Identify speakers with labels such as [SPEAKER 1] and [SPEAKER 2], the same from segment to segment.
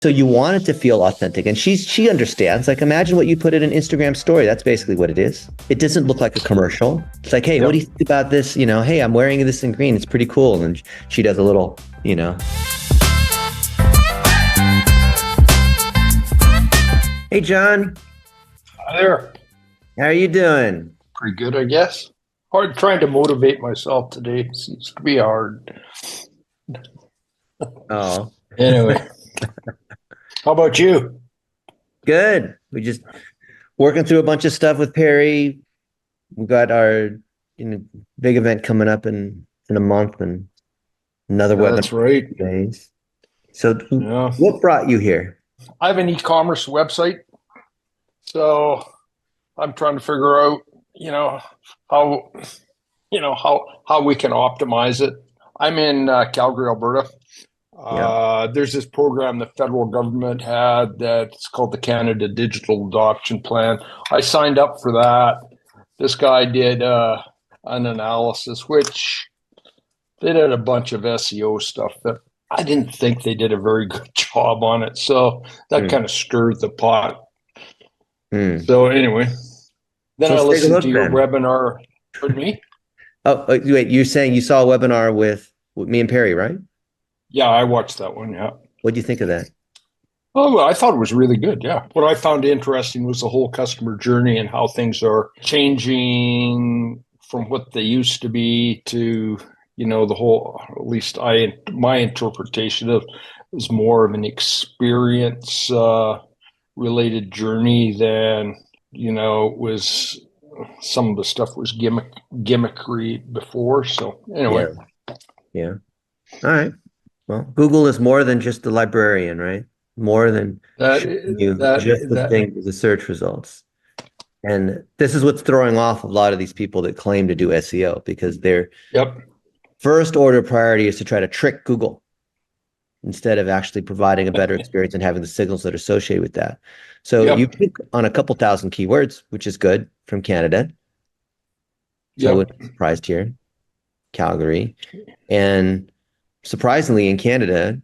[SPEAKER 1] So you want it to feel authentic, and she understands. Like, imagine what you put in an Instagram story. That's basically what it is. It doesn't look like a commercial. It's like, hey, what do you think about this? You know, hey, I'm wearing this in green. It's pretty cool. And she does a little, you know. Hey, John.
[SPEAKER 2] Hi there.
[SPEAKER 1] How are you doing?
[SPEAKER 2] Pretty good, I guess. Hard trying to motivate myself today. Seems to be hard.
[SPEAKER 1] Oh,
[SPEAKER 2] Anyway, how about you?
[SPEAKER 1] good. We just working through a bunch of stuff with Perry. We got our big event coming up in a month, and another
[SPEAKER 2] Yeah,
[SPEAKER 1] webinar
[SPEAKER 2] that's right.
[SPEAKER 1] in 2 days. So
[SPEAKER 2] Yeah.
[SPEAKER 1] what brought you here?
[SPEAKER 2] I have an e-commerce website, so I'm trying to figure out, how, how we can optimize it. I'm in Calgary, Alberta.
[SPEAKER 1] Yeah.
[SPEAKER 2] There's this program the federal government had that's called the Canada Digital Adoption Plan. I signed up for that. This guy did an analysis, which they did a bunch of SEO stuff that I didn't think they did a very good job on it. So that kind of stirred the pot. So anyway, then
[SPEAKER 1] So
[SPEAKER 2] I
[SPEAKER 1] let's take a
[SPEAKER 2] listened
[SPEAKER 1] look
[SPEAKER 2] to your
[SPEAKER 1] then.
[SPEAKER 2] webinar. Pardon me?
[SPEAKER 1] Oh, wait, you're saying you saw a webinar with me and Perry, right?
[SPEAKER 2] Yeah, I watched that one. Yeah.
[SPEAKER 1] What do you think of that?
[SPEAKER 2] Oh, well, I thought it was really good. Yeah. What I found interesting was the whole customer journey and how things are changing from what they used to be to, the whole, at least my interpretation of is more of an experience related journey than, was some of the stuff was gimmickry before. So anyway.
[SPEAKER 1] Yeah. Yeah. All right. Well, Google is more than just the librarian, right? More than
[SPEAKER 2] That
[SPEAKER 1] showing you
[SPEAKER 2] that
[SPEAKER 1] just the
[SPEAKER 2] that
[SPEAKER 1] thing, the search results. And this is what's throwing off a lot of these people that claim to do SEO, because their
[SPEAKER 2] Yep.
[SPEAKER 1] first order priority is to try to trick Google instead of actually providing a better experience and having the signals that are associated with that. So you
[SPEAKER 2] Yep.
[SPEAKER 1] pick on a couple thousand keywords, which is good, from Canada. So I
[SPEAKER 2] Yep.
[SPEAKER 1] wouldn't be surprised here. Calgary. And surprisingly, in Canada,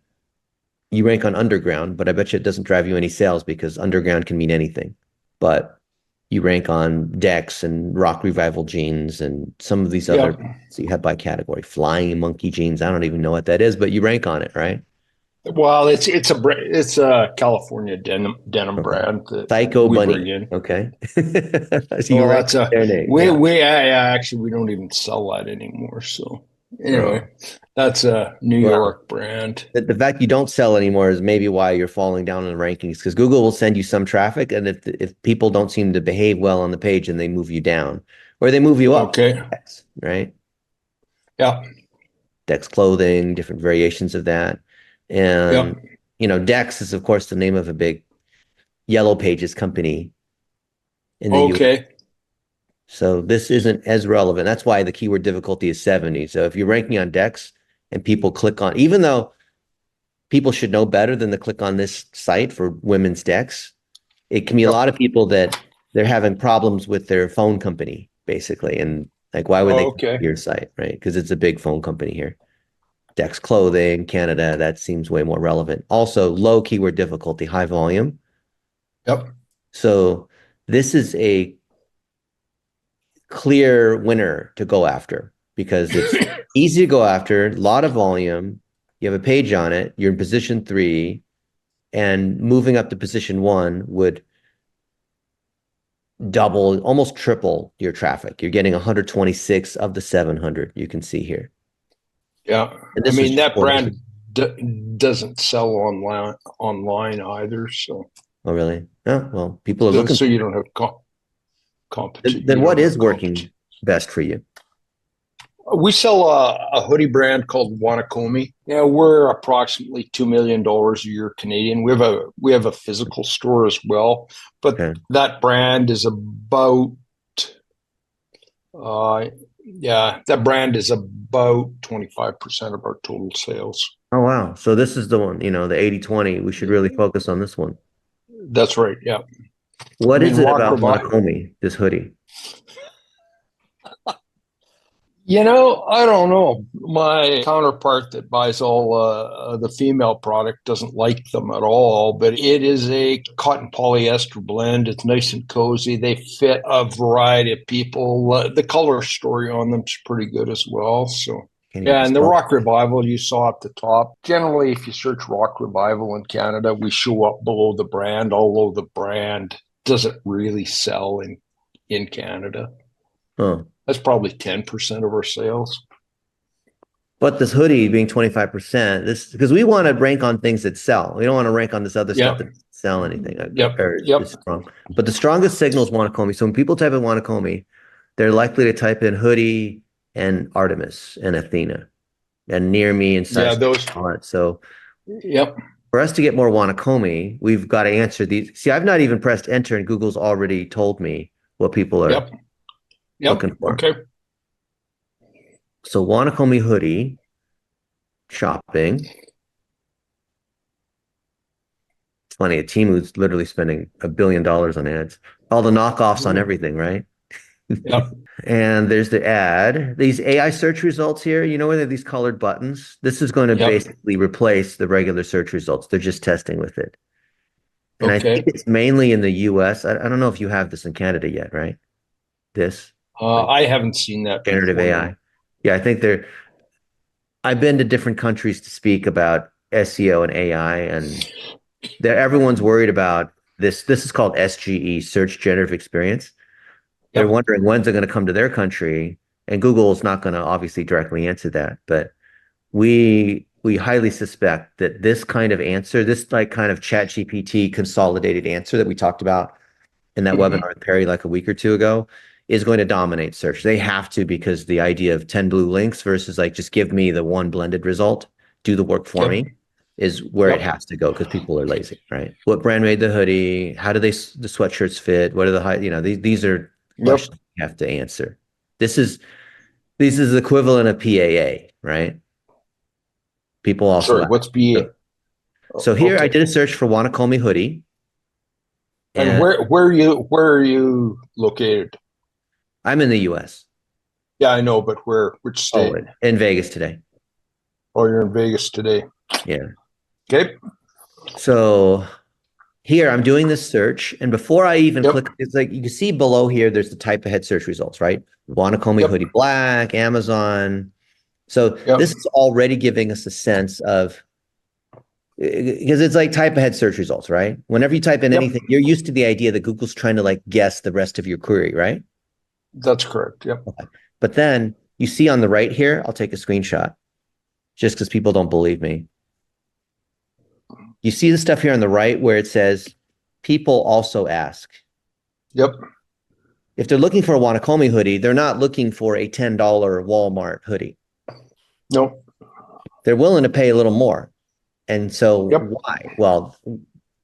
[SPEAKER 1] you rank on underground, but I bet you it doesn't drive you any sales because underground can mean anything. But you rank on Dex and Rock Revival jeans and some of these other,
[SPEAKER 2] Yep.
[SPEAKER 1] so you have by category, Flying Monkey jeans. I don't even know what that is, but you rank on it, right?
[SPEAKER 2] Well, it's a California denim
[SPEAKER 1] Okay.
[SPEAKER 2] brand that
[SPEAKER 1] Psycho
[SPEAKER 2] we bring
[SPEAKER 1] Bunny.
[SPEAKER 2] in.
[SPEAKER 1] Okay. So you
[SPEAKER 2] Well,
[SPEAKER 1] rank
[SPEAKER 2] that's
[SPEAKER 1] with
[SPEAKER 2] a
[SPEAKER 1] their name.
[SPEAKER 2] we
[SPEAKER 1] Yeah.
[SPEAKER 2] we actually we don't even sell that anymore. So
[SPEAKER 1] Oh.
[SPEAKER 2] anyway, that's a New
[SPEAKER 1] Well,
[SPEAKER 2] York brand.
[SPEAKER 1] the fact you don't sell anymore is maybe why you're falling down in the rankings, because Google will send you some traffic, and if people don't seem to behave well on the page, and they move you down or they move you up,
[SPEAKER 2] Okay.
[SPEAKER 1] right?
[SPEAKER 2] Yeah.
[SPEAKER 1] Dex clothing, different variations of that.
[SPEAKER 2] Yeah.
[SPEAKER 1] And Dex is of course the name of a big yellow pages company in the US.
[SPEAKER 2] Okay.
[SPEAKER 1] So this isn't as relevant. That's why the keyword difficulty is 70. So if you're ranking on Dex and people click on, even though people should know better than to click on this site for women's decks. It can be a
[SPEAKER 2] Yep.
[SPEAKER 1] lot of people that they're having problems with their phone company, basically. And like, why would they come
[SPEAKER 2] Okay.
[SPEAKER 1] to your site, right? Because it's a big phone company here. Dex Clothing, Canada, that seems way more relevant. Also, low keyword difficulty, high volume.
[SPEAKER 2] Yep.
[SPEAKER 1] So this is a clear winner to go after because it's easy to go after, a lot of volume. You have a page on it. You're in position 3, and moving up to position 1 would double, almost triple your traffic. You're getting 126 of the 700 you can see here.
[SPEAKER 2] Yeah.
[SPEAKER 1] And
[SPEAKER 2] I
[SPEAKER 1] this was
[SPEAKER 2] mean
[SPEAKER 1] just
[SPEAKER 2] that
[SPEAKER 1] 4 days.
[SPEAKER 2] brand doesn't sell online either. So
[SPEAKER 1] Oh, really? Oh, well, people are looking.
[SPEAKER 2] so you don't have competition.
[SPEAKER 1] Then
[SPEAKER 2] You
[SPEAKER 1] what
[SPEAKER 2] don't
[SPEAKER 1] is
[SPEAKER 2] have competition.
[SPEAKER 1] working best for you?
[SPEAKER 2] We sell a hoodie brand called Wannacomi. Yeah, we're approximately $2 million a year Canadian. We have a physical store as well, but
[SPEAKER 1] Okay.
[SPEAKER 2] that brand is about uh that brand is about 25% of our total sales.
[SPEAKER 1] Oh, wow. So this is the one, the 80/20. We should really focus on this one.
[SPEAKER 2] That's right. Yeah. I
[SPEAKER 1] What is
[SPEAKER 2] mean,
[SPEAKER 1] it
[SPEAKER 2] Rock
[SPEAKER 1] about
[SPEAKER 2] Revival.
[SPEAKER 1] Wanakomi, this hoodie?
[SPEAKER 2] I don't know. My counterpart that buys all the female product doesn't like them at all, but it is a cotton polyester blend. It's nice and cozy. They fit a variety of people. The color story on them is pretty good as well. So,
[SPEAKER 1] Can't even
[SPEAKER 2] yeah, and the
[SPEAKER 1] spell.
[SPEAKER 2] Rock Revival you saw at the top. Generally, if you search Rock Revival in Canada, we show up below the brand, although the brand doesn't really sell in Canada.
[SPEAKER 1] Huh.
[SPEAKER 2] That's probably 10% of our sales.
[SPEAKER 1] But this hoodie being 25%, this because we want to rank on things that sell. We don't want to rank on this other stuff
[SPEAKER 2] Yep.
[SPEAKER 1] that doesn't sell anything
[SPEAKER 2] Yep.
[SPEAKER 1] or is
[SPEAKER 2] Yep.
[SPEAKER 1] strong. But the strongest signal is Wannacomi. So when people type in Wannacomi, they're likely to type in hoodie and Artemis and Athena and near me and
[SPEAKER 2] Yeah.
[SPEAKER 1] size
[SPEAKER 2] Those.
[SPEAKER 1] all that. So
[SPEAKER 2] Yep.
[SPEAKER 1] for us to get more Wannacomi, we've got to answer these. See, I've not even pressed enter, and Google's already told me what people are
[SPEAKER 2] Yep. Yep.
[SPEAKER 1] looking for.
[SPEAKER 2] Okay.
[SPEAKER 1] So Wannacomi hoodie shopping. It's funny, a team who's literally spending $1 billion on ads. All the knockoffs on everything, right?
[SPEAKER 2] Yep.
[SPEAKER 1] And there's the ad. These AI search results here, you know, where they have these colored buttons? This is going to
[SPEAKER 2] Yep.
[SPEAKER 1] basically replace the regular search results. They're just testing with it. And I think
[SPEAKER 2] Okay.
[SPEAKER 1] it's mainly in the US. I don't know if you have this in Canada yet, right? This, like
[SPEAKER 2] I haven't seen that
[SPEAKER 1] generative
[SPEAKER 2] before. No.
[SPEAKER 1] AI. Yeah, I think I've been to different countries to speak about SEO and AI, and everyone's worried about this. This is called SGE, Search Generative Experience. They're
[SPEAKER 2] Yep.
[SPEAKER 1] wondering when's it going to come to their country, and Google is not going to obviously directly answer that, but we highly suspect that this kind of answer, this like kind of chat GPT consolidated answer that we talked about in that
[SPEAKER 2] Hmm.
[SPEAKER 1] webinar with Perry like a week or two ago, is going to dominate search. They have to, because the idea of 10 blue links versus like just give me the one blended result, do the work for
[SPEAKER 2] Okay.
[SPEAKER 1] me, is where it
[SPEAKER 2] Yep.
[SPEAKER 1] has to go because people are lazy, right? What brand made the hoodie? How do the sweatshirts fit? What are the high, these are
[SPEAKER 2] Yep.
[SPEAKER 1] questions you have to answer. This is this is the equivalent of PAA, right? People also
[SPEAKER 2] Sorry.
[SPEAKER 1] ask.
[SPEAKER 2] What's BA?
[SPEAKER 1] So here I
[SPEAKER 2] Okay.
[SPEAKER 1] did a search for Wannacomi hoodie,
[SPEAKER 2] And
[SPEAKER 1] and
[SPEAKER 2] where are you located?
[SPEAKER 1] I'm in the US.
[SPEAKER 2] Yeah, I know, but where? Which
[SPEAKER 1] Oh,
[SPEAKER 2] state?
[SPEAKER 1] in Vegas today.
[SPEAKER 2] Oh, you're in Vegas today.
[SPEAKER 1] Yeah.
[SPEAKER 2] Okay.
[SPEAKER 1] So here I'm doing this search, and before I even
[SPEAKER 2] Yep.
[SPEAKER 1] click, it's like you can see below here, there's the type ahead search results, right? Wannacomi
[SPEAKER 2] Yep.
[SPEAKER 1] hoodie black, Amazon. So
[SPEAKER 2] Yep.
[SPEAKER 1] this is already giving us a sense of, because it's like type ahead search results, right? Whenever you type in
[SPEAKER 2] Yep.
[SPEAKER 1] anything, you're used to the idea that Google's trying to like guess the rest of your query, right?
[SPEAKER 2] That's correct. Yep.
[SPEAKER 1] Okay. But then you see on the right here, I'll take a screenshot just because people don't believe me. You see the stuff here on the right where it says people also ask.
[SPEAKER 2] Yep.
[SPEAKER 1] If they're looking for a Wannacomi hoodie, they're not looking for a $10 Walmart hoodie.
[SPEAKER 2] Nope.
[SPEAKER 1] They're willing to pay a little more. And so
[SPEAKER 2] Yep.
[SPEAKER 1] why? Well,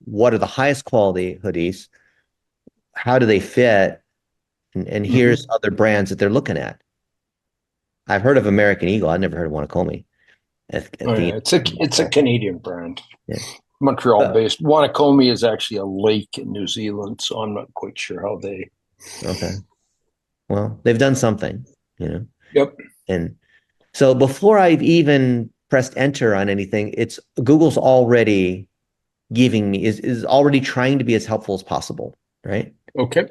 [SPEAKER 1] what are the highest quality hoodies? How do they fit? And here's
[SPEAKER 2] Hmm.
[SPEAKER 1] other brands that they're looking at. I've heard of American Eagle. I've never heard of Wannacomi.
[SPEAKER 2] Oh,
[SPEAKER 1] Athena.
[SPEAKER 2] yeah. It's a Canadian brand.
[SPEAKER 1] Yeah.
[SPEAKER 2] Montreal
[SPEAKER 1] Uh,
[SPEAKER 2] based. Wannacomi is actually a lake in New Zealand, so I'm not quite sure how they.
[SPEAKER 1] okay. Well, they've done something, you know.
[SPEAKER 2] Yep.
[SPEAKER 1] And so before I've even pressed enter on anything, it's Google's already giving me is already trying to be as helpful as possible, right?
[SPEAKER 2] Okay.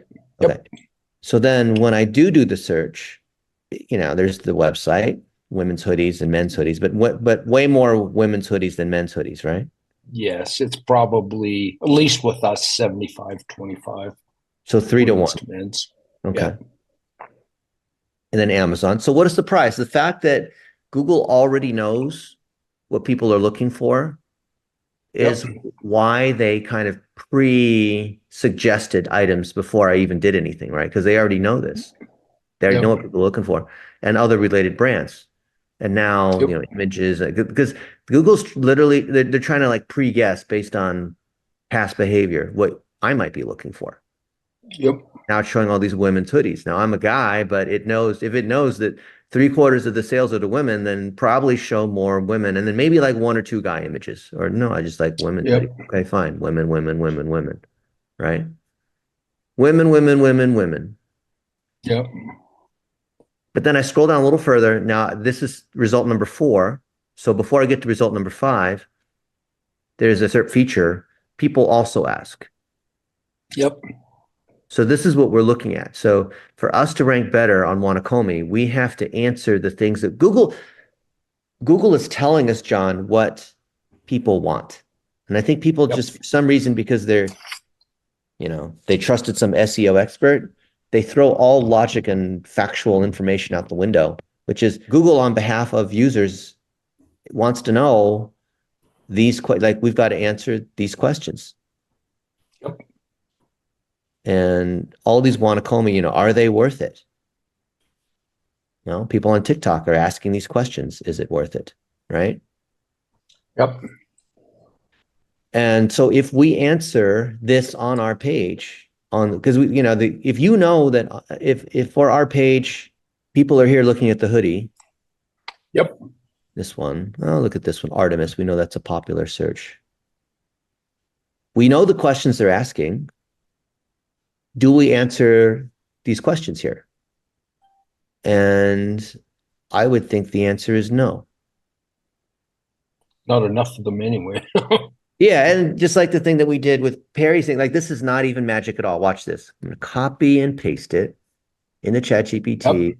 [SPEAKER 1] Okay.
[SPEAKER 2] Yep.
[SPEAKER 1] So then when I do the search, there's the website, women's hoodies and men's hoodies, but way more women's hoodies than men's hoodies, right?
[SPEAKER 2] Yes, it's probably at least with us 75-25
[SPEAKER 1] So 3 to 1.
[SPEAKER 2] women's to men's.
[SPEAKER 1] Okay.
[SPEAKER 2] Yeah.
[SPEAKER 1] And then Amazon. So what is the price? The fact that Google already knows what people are looking for
[SPEAKER 2] Yep.
[SPEAKER 1] is why they kind of pre-suggested items before I even did anything, right? Because they already know this. They already know
[SPEAKER 2] Yep.
[SPEAKER 1] what people are looking for, and other related brands. And now,
[SPEAKER 2] Yep.
[SPEAKER 1] images, because Google's literally, they're trying to like pre-guess based on past behavior, what I might be looking for.
[SPEAKER 2] Yep.
[SPEAKER 1] Now it's showing all these women's hoodies. Now I'm a guy, but it knows, if it knows that 3/4 of the sales are to women, then probably show more women, and then maybe like one or two guy images. Or no, I just like women's hoodies.
[SPEAKER 2] Yep.
[SPEAKER 1] Okay, fine. Women, women, women, women, right? Women, women, women, women.
[SPEAKER 2] Yep.
[SPEAKER 1] But then I scroll down a little further. Now, this is result number 4. So before I get to result number 5, there's a SERP feature. People also ask.
[SPEAKER 2] Yep.
[SPEAKER 1] So this is what we're looking at. So for us to rank better on Wannacomi, we have to answer the things that Google is telling us, John, what people want. And I think people
[SPEAKER 2] Yep.
[SPEAKER 1] just for some reason, because they trusted some SEO expert, they throw all logic and factual information out the window, which is Google on behalf of users wants to know like we've got to answer these questions.
[SPEAKER 2] Yep.
[SPEAKER 1] And all these Wannacomi, are they worth it? People on TikTok are asking these questions. Is it worth it? Right?
[SPEAKER 2] Yep.
[SPEAKER 1] And so if we answer this on our page, because if you know that if for our page people are here looking at the hoodie,
[SPEAKER 2] Yep.
[SPEAKER 1] this one, oh, look at this one, Artemis. We know that's a popular search. We know the questions they're asking. Do we answer these questions here? And I would think the answer is no.
[SPEAKER 2] Not enough of them anyway.
[SPEAKER 1] Yeah, and just like the thing that we did with Perry's thing, like this is not even magic at all. Watch this. I'm going to copy and paste it in the chat
[SPEAKER 2] Yep.
[SPEAKER 1] GPT,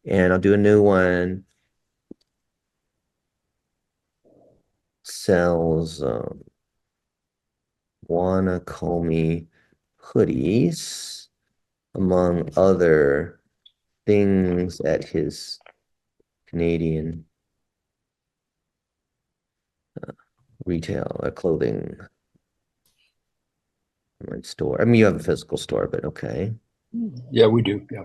[SPEAKER 1] and I'll do a new one. Sells Wannacomi hoodies, among other things at his Canadian retail clothing online store. I mean, you have a physical store, but okay.
[SPEAKER 2] Yeah, we do. Yeah.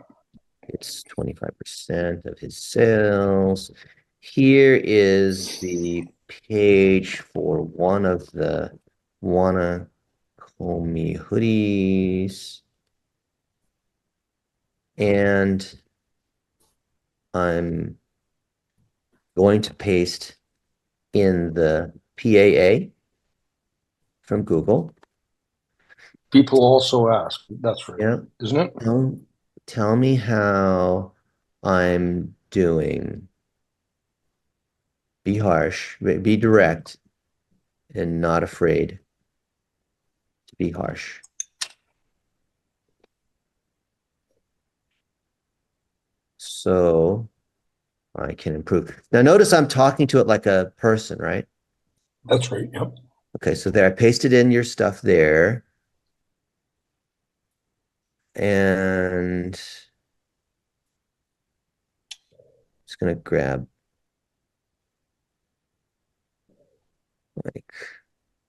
[SPEAKER 1] It's 25% of his sales. Here is the page for one of the Wannacomi hoodies. And I'm going to paste in the PAA from Google.
[SPEAKER 2] People also ask. That's right.
[SPEAKER 1] Yeah.
[SPEAKER 2] Isn't it?
[SPEAKER 1] Tell me how I'm doing. Be harsh, be direct, and not afraid to be harsh. So I can improve. Now, notice I'm talking to it like a person, right?
[SPEAKER 2] That's right. Yep.
[SPEAKER 1] Okay, so there I pasted in your stuff there. And just gonna grab like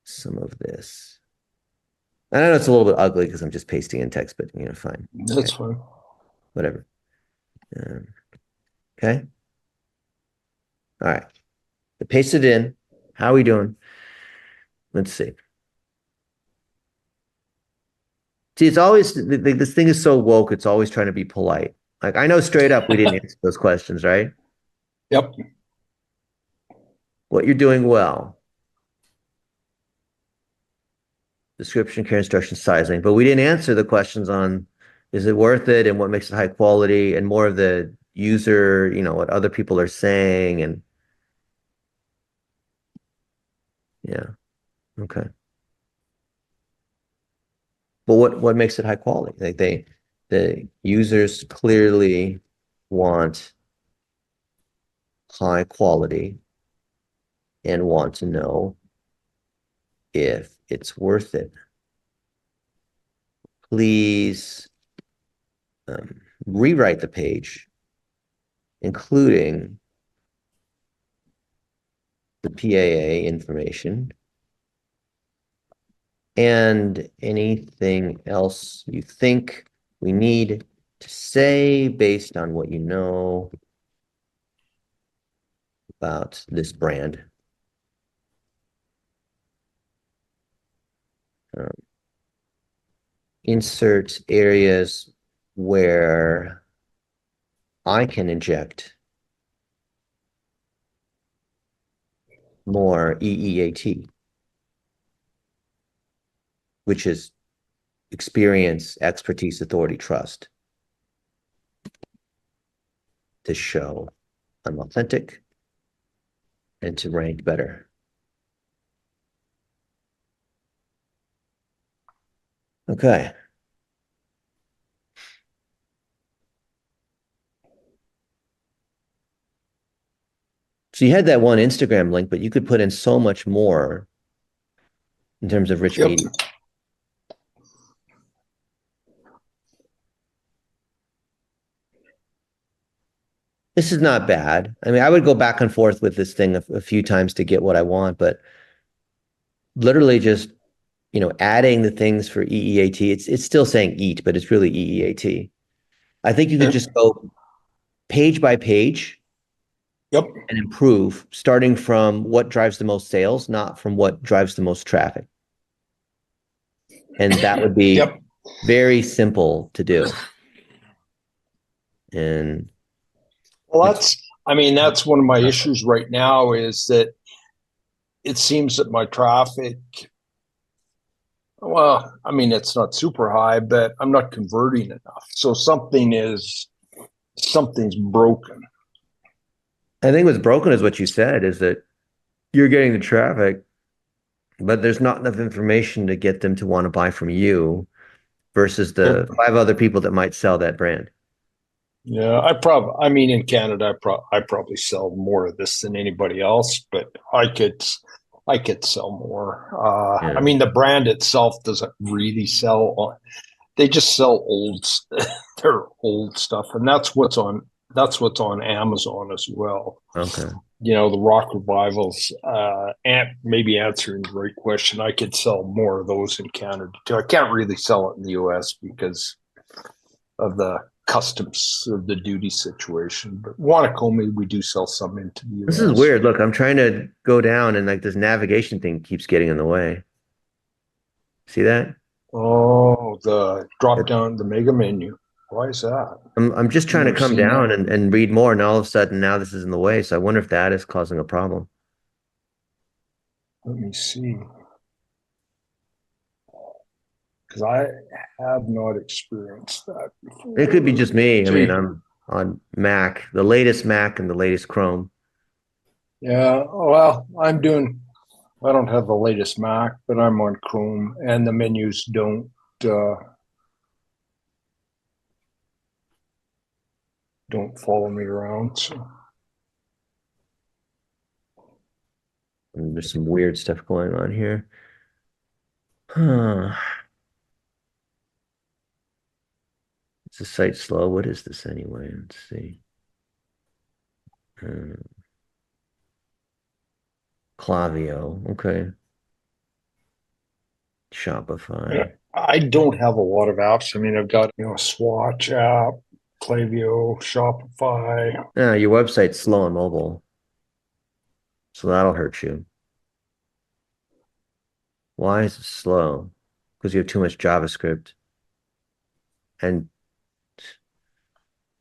[SPEAKER 1] some of this. I know it's a little bit ugly because I'm just pasting in text, but fine.
[SPEAKER 2] That's
[SPEAKER 1] Okay,
[SPEAKER 2] fine.
[SPEAKER 1] whatever. Um, okay. All right. I pasted in. How are we doing? Let's see. See, it's always this thing is so woke. It's always trying to be polite. Like I know straight up we didn't answer those questions, right?
[SPEAKER 2] Yep.
[SPEAKER 1] What you're doing well. Description, care instruction, sizing. But we didn't answer the questions on is it worth it and what makes it high quality and more of the user, what other people are saying and yeah. Okay. But what makes it high quality? Like the users clearly want high quality and want to know if it's worth it. Please rewrite the page, including the PAA information and anything else you think we need to say based on what you know about this brand. Um, insert areas where I can inject more EEAT, which is experience, expertise, authority, trust. to show I'm authentic and to rank better. Okay. So you had that one Instagram link, but you could put in so much more in terms of rich
[SPEAKER 2] Yep.
[SPEAKER 1] media. This is not bad. I mean, I would go back and forth with this thing a few times to get what I want, but literally just, adding the things for EEAT, it's still saying eat, but it's really EEAT. I think you could
[SPEAKER 2] Okay.
[SPEAKER 1] just go page by page
[SPEAKER 2] Yep.
[SPEAKER 1] and improve, starting from what drives the most sales, not from what drives the most traffic. And that would be
[SPEAKER 2] Yep.
[SPEAKER 1] very simple to do. And
[SPEAKER 2] Well,
[SPEAKER 1] it's
[SPEAKER 2] that's one of my issues right now is that it seems that my traffic, well, it's not super high, but I'm not converting enough. So something's broken.
[SPEAKER 1] I think what's broken is what you said, is that you're getting the traffic, but there's not enough information to get them to want to buy from you versus
[SPEAKER 2] Yep.
[SPEAKER 1] the five other people that might sell that brand.
[SPEAKER 2] Yeah, in Canada, I probably sell more of this than anybody else, but I could sell more.
[SPEAKER 1] Yeah.
[SPEAKER 2] The brand itself doesn't really sell. They just sell their old stuff, and that's what's on Amazon as well.
[SPEAKER 1] Okay.
[SPEAKER 2] The rock revivals, and maybe answering the right question, I could sell more of those in Canada too. I can't really sell it in the US because of the customs of the duty situation. But Wanacomie, we do sell some into the
[SPEAKER 1] This is
[SPEAKER 2] US.
[SPEAKER 1] weird. Look, I'm trying to go down and like this navigation thing keeps getting in the way. See that?
[SPEAKER 2] Oh, the drop
[SPEAKER 1] It,
[SPEAKER 2] down the mega menu. Why is that?
[SPEAKER 1] I'm just
[SPEAKER 2] I've
[SPEAKER 1] trying to
[SPEAKER 2] never
[SPEAKER 1] come
[SPEAKER 2] seen that.
[SPEAKER 1] down and read more, and all of a sudden now this is in the way. So I wonder if that is causing a problem.
[SPEAKER 2] Let me see. Because I have not experienced that
[SPEAKER 1] It could be
[SPEAKER 2] before.
[SPEAKER 1] just me. I mean,
[SPEAKER 2] Gee,
[SPEAKER 1] I'm on Mac, the latest Mac and the latest Chrome.
[SPEAKER 2] yeah. Well, I don't have the latest Mac, but I'm on Chrome, and the menus uh, don't follow me around. So
[SPEAKER 1] And there's some weird stuff going on here. Huh. Is the site slow? What is this anyway? Let's see. Hmm. Clavio. Okay. Shopify.
[SPEAKER 2] I don't have a lot of apps. I've got a Swatch app, Klaviyo, Shopify.
[SPEAKER 1] Yeah, your website's slow on mobile, so that'll hurt you. Why is it slow? Because you have too much JavaScript. And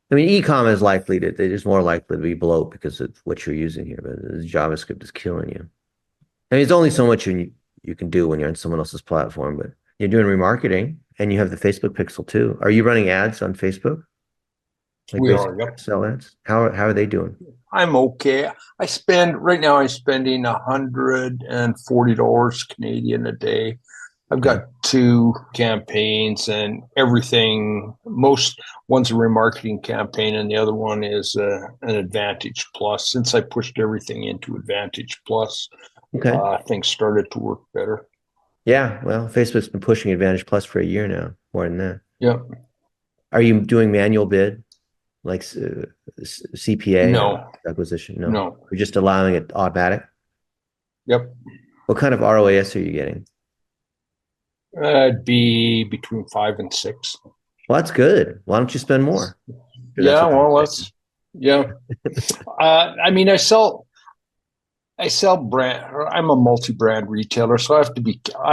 [SPEAKER 1] I mean, e-com is likely to, it is more likely to be bloat because of what you're using here, but the JavaScript is killing you. I mean, it's only so much you can do when you're on someone else's platform, but you're doing remarketing and you have the Facebook pixel too. Are you running ads on Facebook? Like
[SPEAKER 2] We
[SPEAKER 1] basic
[SPEAKER 2] are, yep.
[SPEAKER 1] sell ads? How are they doing?
[SPEAKER 2] I'm okay. Right now I'm spending $140 Canadian a day. I've
[SPEAKER 1] Okay.
[SPEAKER 2] got two campaigns and everything. Most one's a remarketing campaign, and the other one is an Advantage Plus. Since I pushed everything into Advantage Plus,
[SPEAKER 1] Okay.
[SPEAKER 2] things started to work better.
[SPEAKER 1] Yeah. Well, Facebook's been pushing Advantage Plus for a year now, more than that.
[SPEAKER 2] Yeah.
[SPEAKER 1] Are you doing manual bid like CPA or
[SPEAKER 2] No.
[SPEAKER 1] acquisition? No.
[SPEAKER 2] No.
[SPEAKER 1] You're just allowing it automatic.
[SPEAKER 2] Yep.
[SPEAKER 1] What kind of ROAS are you getting?
[SPEAKER 2] It'd be between 5 and 6.
[SPEAKER 1] Well, that's good. Why don't you spend more? Sure, that's
[SPEAKER 2] Yeah.
[SPEAKER 1] what
[SPEAKER 2] Well,
[SPEAKER 1] they're
[SPEAKER 2] that's yeah. I sell brand. I'm a multi-brand retailer, so I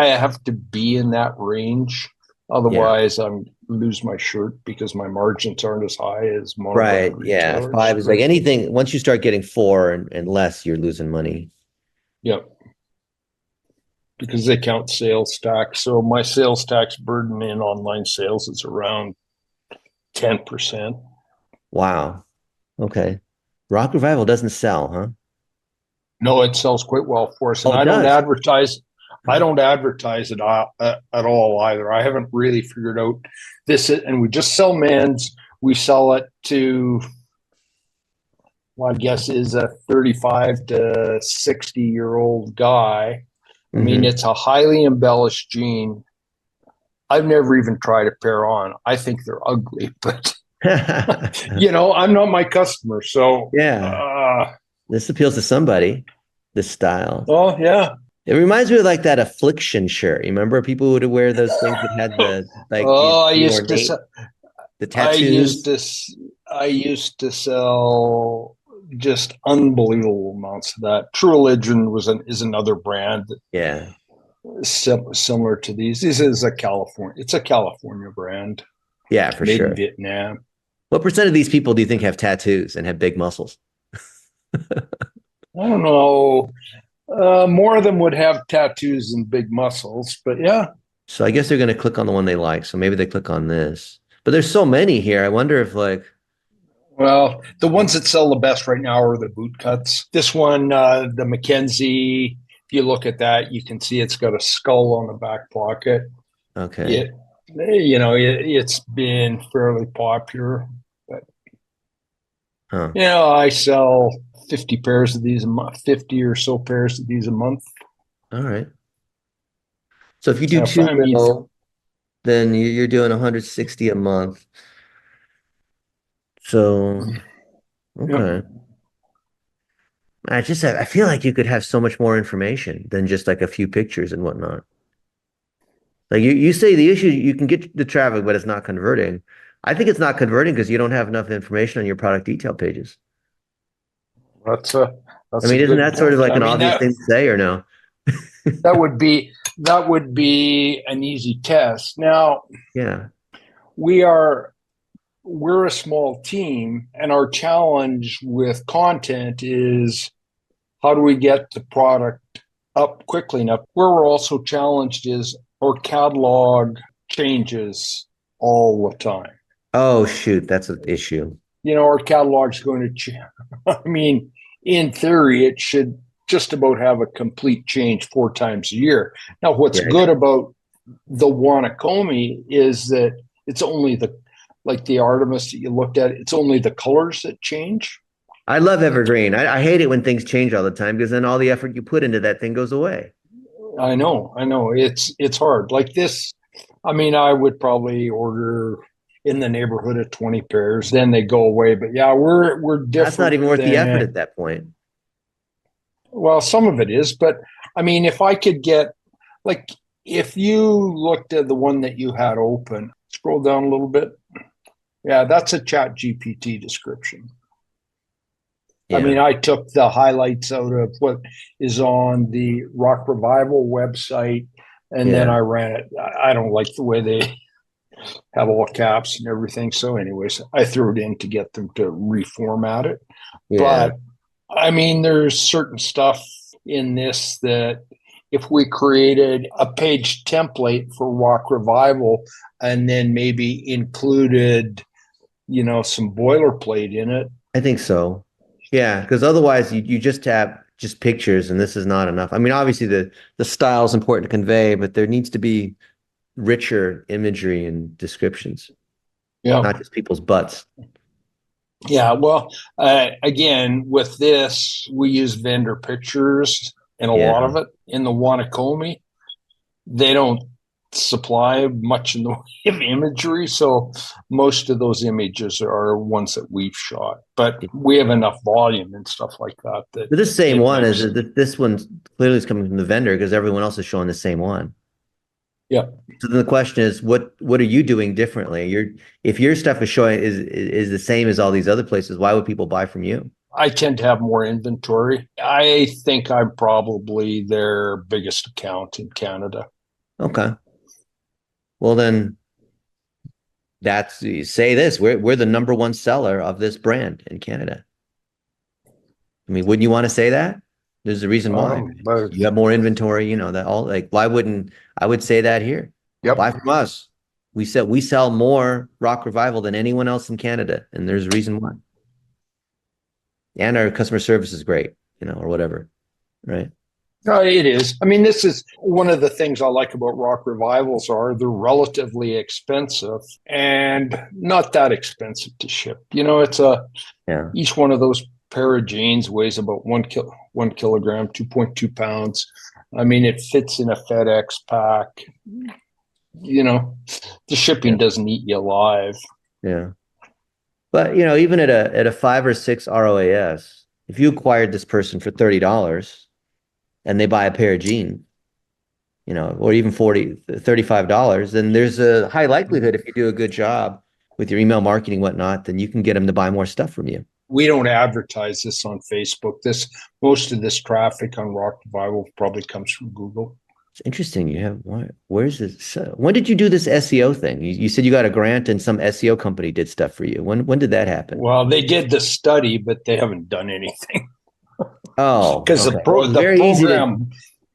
[SPEAKER 2] have to be in that range.
[SPEAKER 1] Yeah.
[SPEAKER 2] Otherwise, I'm lose my shirt because my margins aren't as high as
[SPEAKER 1] Right.
[SPEAKER 2] monobrand
[SPEAKER 1] Yeah.
[SPEAKER 2] retailers.
[SPEAKER 1] Five is
[SPEAKER 2] But
[SPEAKER 1] like anything. Once you start getting four and less, you're losing money.
[SPEAKER 2] yeah, because they count sales tax. So my sales tax burden in online sales is around 10%.
[SPEAKER 1] Wow. Okay. Rock Revival doesn't sell, huh?
[SPEAKER 2] No, it sells quite well for us, and
[SPEAKER 1] Oh, it does.
[SPEAKER 2] I don't advertise it at all either. I haven't really figured out this, and we just sell men's. We sell it to, well, I guess is a 35 to 60-year-old guy. I mean,
[SPEAKER 1] Hmm.
[SPEAKER 2] it's a highly embellished jean. I've never even tried a pair on. I think they're ugly, but I'm not my customer, so
[SPEAKER 1] Yeah. This appeals to somebody, this style.
[SPEAKER 2] oh yeah.
[SPEAKER 1] It reminds me of like that affliction shirt. You remember people would wear those things that had the like
[SPEAKER 2] Oh,
[SPEAKER 1] the ornate, the
[SPEAKER 2] I used
[SPEAKER 1] tattoos.
[SPEAKER 2] to I used to sell just unbelievable amounts of that. True Religion is another brand that
[SPEAKER 1] Yeah.
[SPEAKER 2] is similar to these. This is it's a California brand
[SPEAKER 1] Yeah, for
[SPEAKER 2] made in
[SPEAKER 1] sure.
[SPEAKER 2] Vietnam.
[SPEAKER 1] What percent of these people do you think have tattoos and have big muscles?
[SPEAKER 2] I don't know. More of them would have tattoos and big muscles, but yeah.
[SPEAKER 1] So I guess they're going to click on the one they like. So maybe they click on this. But there's so many here. I wonder if like,
[SPEAKER 2] Well, the ones that sell the best right now are the boot cuts. This one, the Mackenzie, if you look at that, you can see it's got a skull on the back pocket.
[SPEAKER 1] okay.
[SPEAKER 2] It, it's been fairly popular, but
[SPEAKER 1] Huh.
[SPEAKER 2] I sell 50 pairs of these a month, 50 or so pairs of these a month.
[SPEAKER 1] All right. So if you do
[SPEAKER 2] If,
[SPEAKER 1] two
[SPEAKER 2] I mean,
[SPEAKER 1] mil, then you're doing 160 a month. So,
[SPEAKER 2] yeah,
[SPEAKER 1] okay. I feel like you could have so much more information than just like a few pictures and whatnot. Like you say the issue, you can get the traffic, but it's not converting. I think it's not converting because you don't have enough information on your product detail pages.
[SPEAKER 2] that's a
[SPEAKER 1] I
[SPEAKER 2] that's a
[SPEAKER 1] mean, isn't
[SPEAKER 2] good
[SPEAKER 1] that sort of
[SPEAKER 2] point.
[SPEAKER 1] like
[SPEAKER 2] I
[SPEAKER 1] an
[SPEAKER 2] mean
[SPEAKER 1] obvious thing to say or no?
[SPEAKER 2] that would be that would be an easy test. Now
[SPEAKER 1] Yeah.
[SPEAKER 2] we are we're a small team, and our challenge with content is how do we get the product up quickly enough? Where we're also challenged is our catalog changes all the time.
[SPEAKER 1] Oh, shoot, that's an issue.
[SPEAKER 2] Our catalog's going to change. I mean, in theory, it should just about have a complete change 4 times a year. Now, what's
[SPEAKER 1] Yikes.
[SPEAKER 2] good about the Wannacomi is that it's only like the Artemis that you looked at, it's only the colors that change.
[SPEAKER 1] I love Evergreen. I hate it when things change all the time because then all the effort you put into that thing goes away.
[SPEAKER 2] I know. It's hard. Like this, I mean, I would probably order in the neighborhood of 20 pairs, then they go away. But yeah, we're
[SPEAKER 1] That's not
[SPEAKER 2] different
[SPEAKER 1] even worth the effort
[SPEAKER 2] than
[SPEAKER 1] at that point.
[SPEAKER 2] well, some of it is, but I mean, if I could get like if you looked at the one that you had open, scroll down a little bit. Yeah, that's a chat GPT description. I
[SPEAKER 1] Yeah.
[SPEAKER 2] mean, I took the highlights out of what is on the Rock Revival website, and then
[SPEAKER 1] Yeah.
[SPEAKER 2] I ran it. I don't like the way they have all caps and everything. So, anyways, I threw it in to get them to reformat it.
[SPEAKER 1] Yeah.
[SPEAKER 2] But I mean, there's certain stuff in this that if we created a page template for Rock Revival and then maybe included, some boilerplate in it.
[SPEAKER 1] I think so. Yeah, because otherwise you just have just pictures and this is not enough. I mean, obviously the style is important to convey, but there needs to be richer imagery and descriptions,
[SPEAKER 2] Yeah.
[SPEAKER 1] not just people's butts.
[SPEAKER 2] Yeah, well, again, with this, we use vendor pictures and a lot
[SPEAKER 1] Yeah.
[SPEAKER 2] of it in the Wannacomi. They don't supply much in the way of imagery, so most of those images are ones that we've shot. But we have enough volume and stuff like that that
[SPEAKER 1] But this same
[SPEAKER 2] it
[SPEAKER 1] one
[SPEAKER 2] makes.
[SPEAKER 1] this one clearly is coming from the vendor because everyone else is showing the same one.
[SPEAKER 2] Yeah,
[SPEAKER 1] So then the question is, what are you doing differently? If your stuff is showing is the same as all these other places, why would people buy from you?
[SPEAKER 2] I tend to have more inventory. I think I'm probably their biggest account in Canada.
[SPEAKER 1] Okay. Well then that's say this. We're the number one seller of this brand in Canada. I mean, wouldn't you want to say that? There's a reason why.
[SPEAKER 2] But
[SPEAKER 1] You have more inventory, that all like why wouldn't I would say that here?
[SPEAKER 2] yep.
[SPEAKER 1] Buy from us. We sell more Rock Revival than anyone else in Canada, and there's a reason why. And our customer service is great, or whatever, right?
[SPEAKER 2] It is. I mean, this is one of the things I like about rock revivals are they're relatively expensive and not that expensive to ship. It's
[SPEAKER 1] Yeah.
[SPEAKER 2] each one of those pair of jeans weighs about 1 kilogram, 2.2 pounds. I mean, it fits in a FedEx pack. You know, the
[SPEAKER 1] Yeah.
[SPEAKER 2] shipping doesn't eat you alive.
[SPEAKER 1] Yeah. But even at a 5 or 6 ROAS, if you acquired this person for $30 and they buy a pair of jeans, or even $35, then there's a high likelihood if you do a good job with your email marketing, whatnot, then you can get them to buy more stuff from you.
[SPEAKER 2] We don't advertise this on Facebook. Most of this traffic on Rock Revival probably comes from Google.
[SPEAKER 1] It's interesting. Where's this? When did you do this SEO thing? You said you got a grant and some SEO company did stuff for you. When did that happen?
[SPEAKER 2] Well, they did the study, but they haven't done anything
[SPEAKER 1] Oh,
[SPEAKER 2] because
[SPEAKER 1] okay. Well, it's very easy to,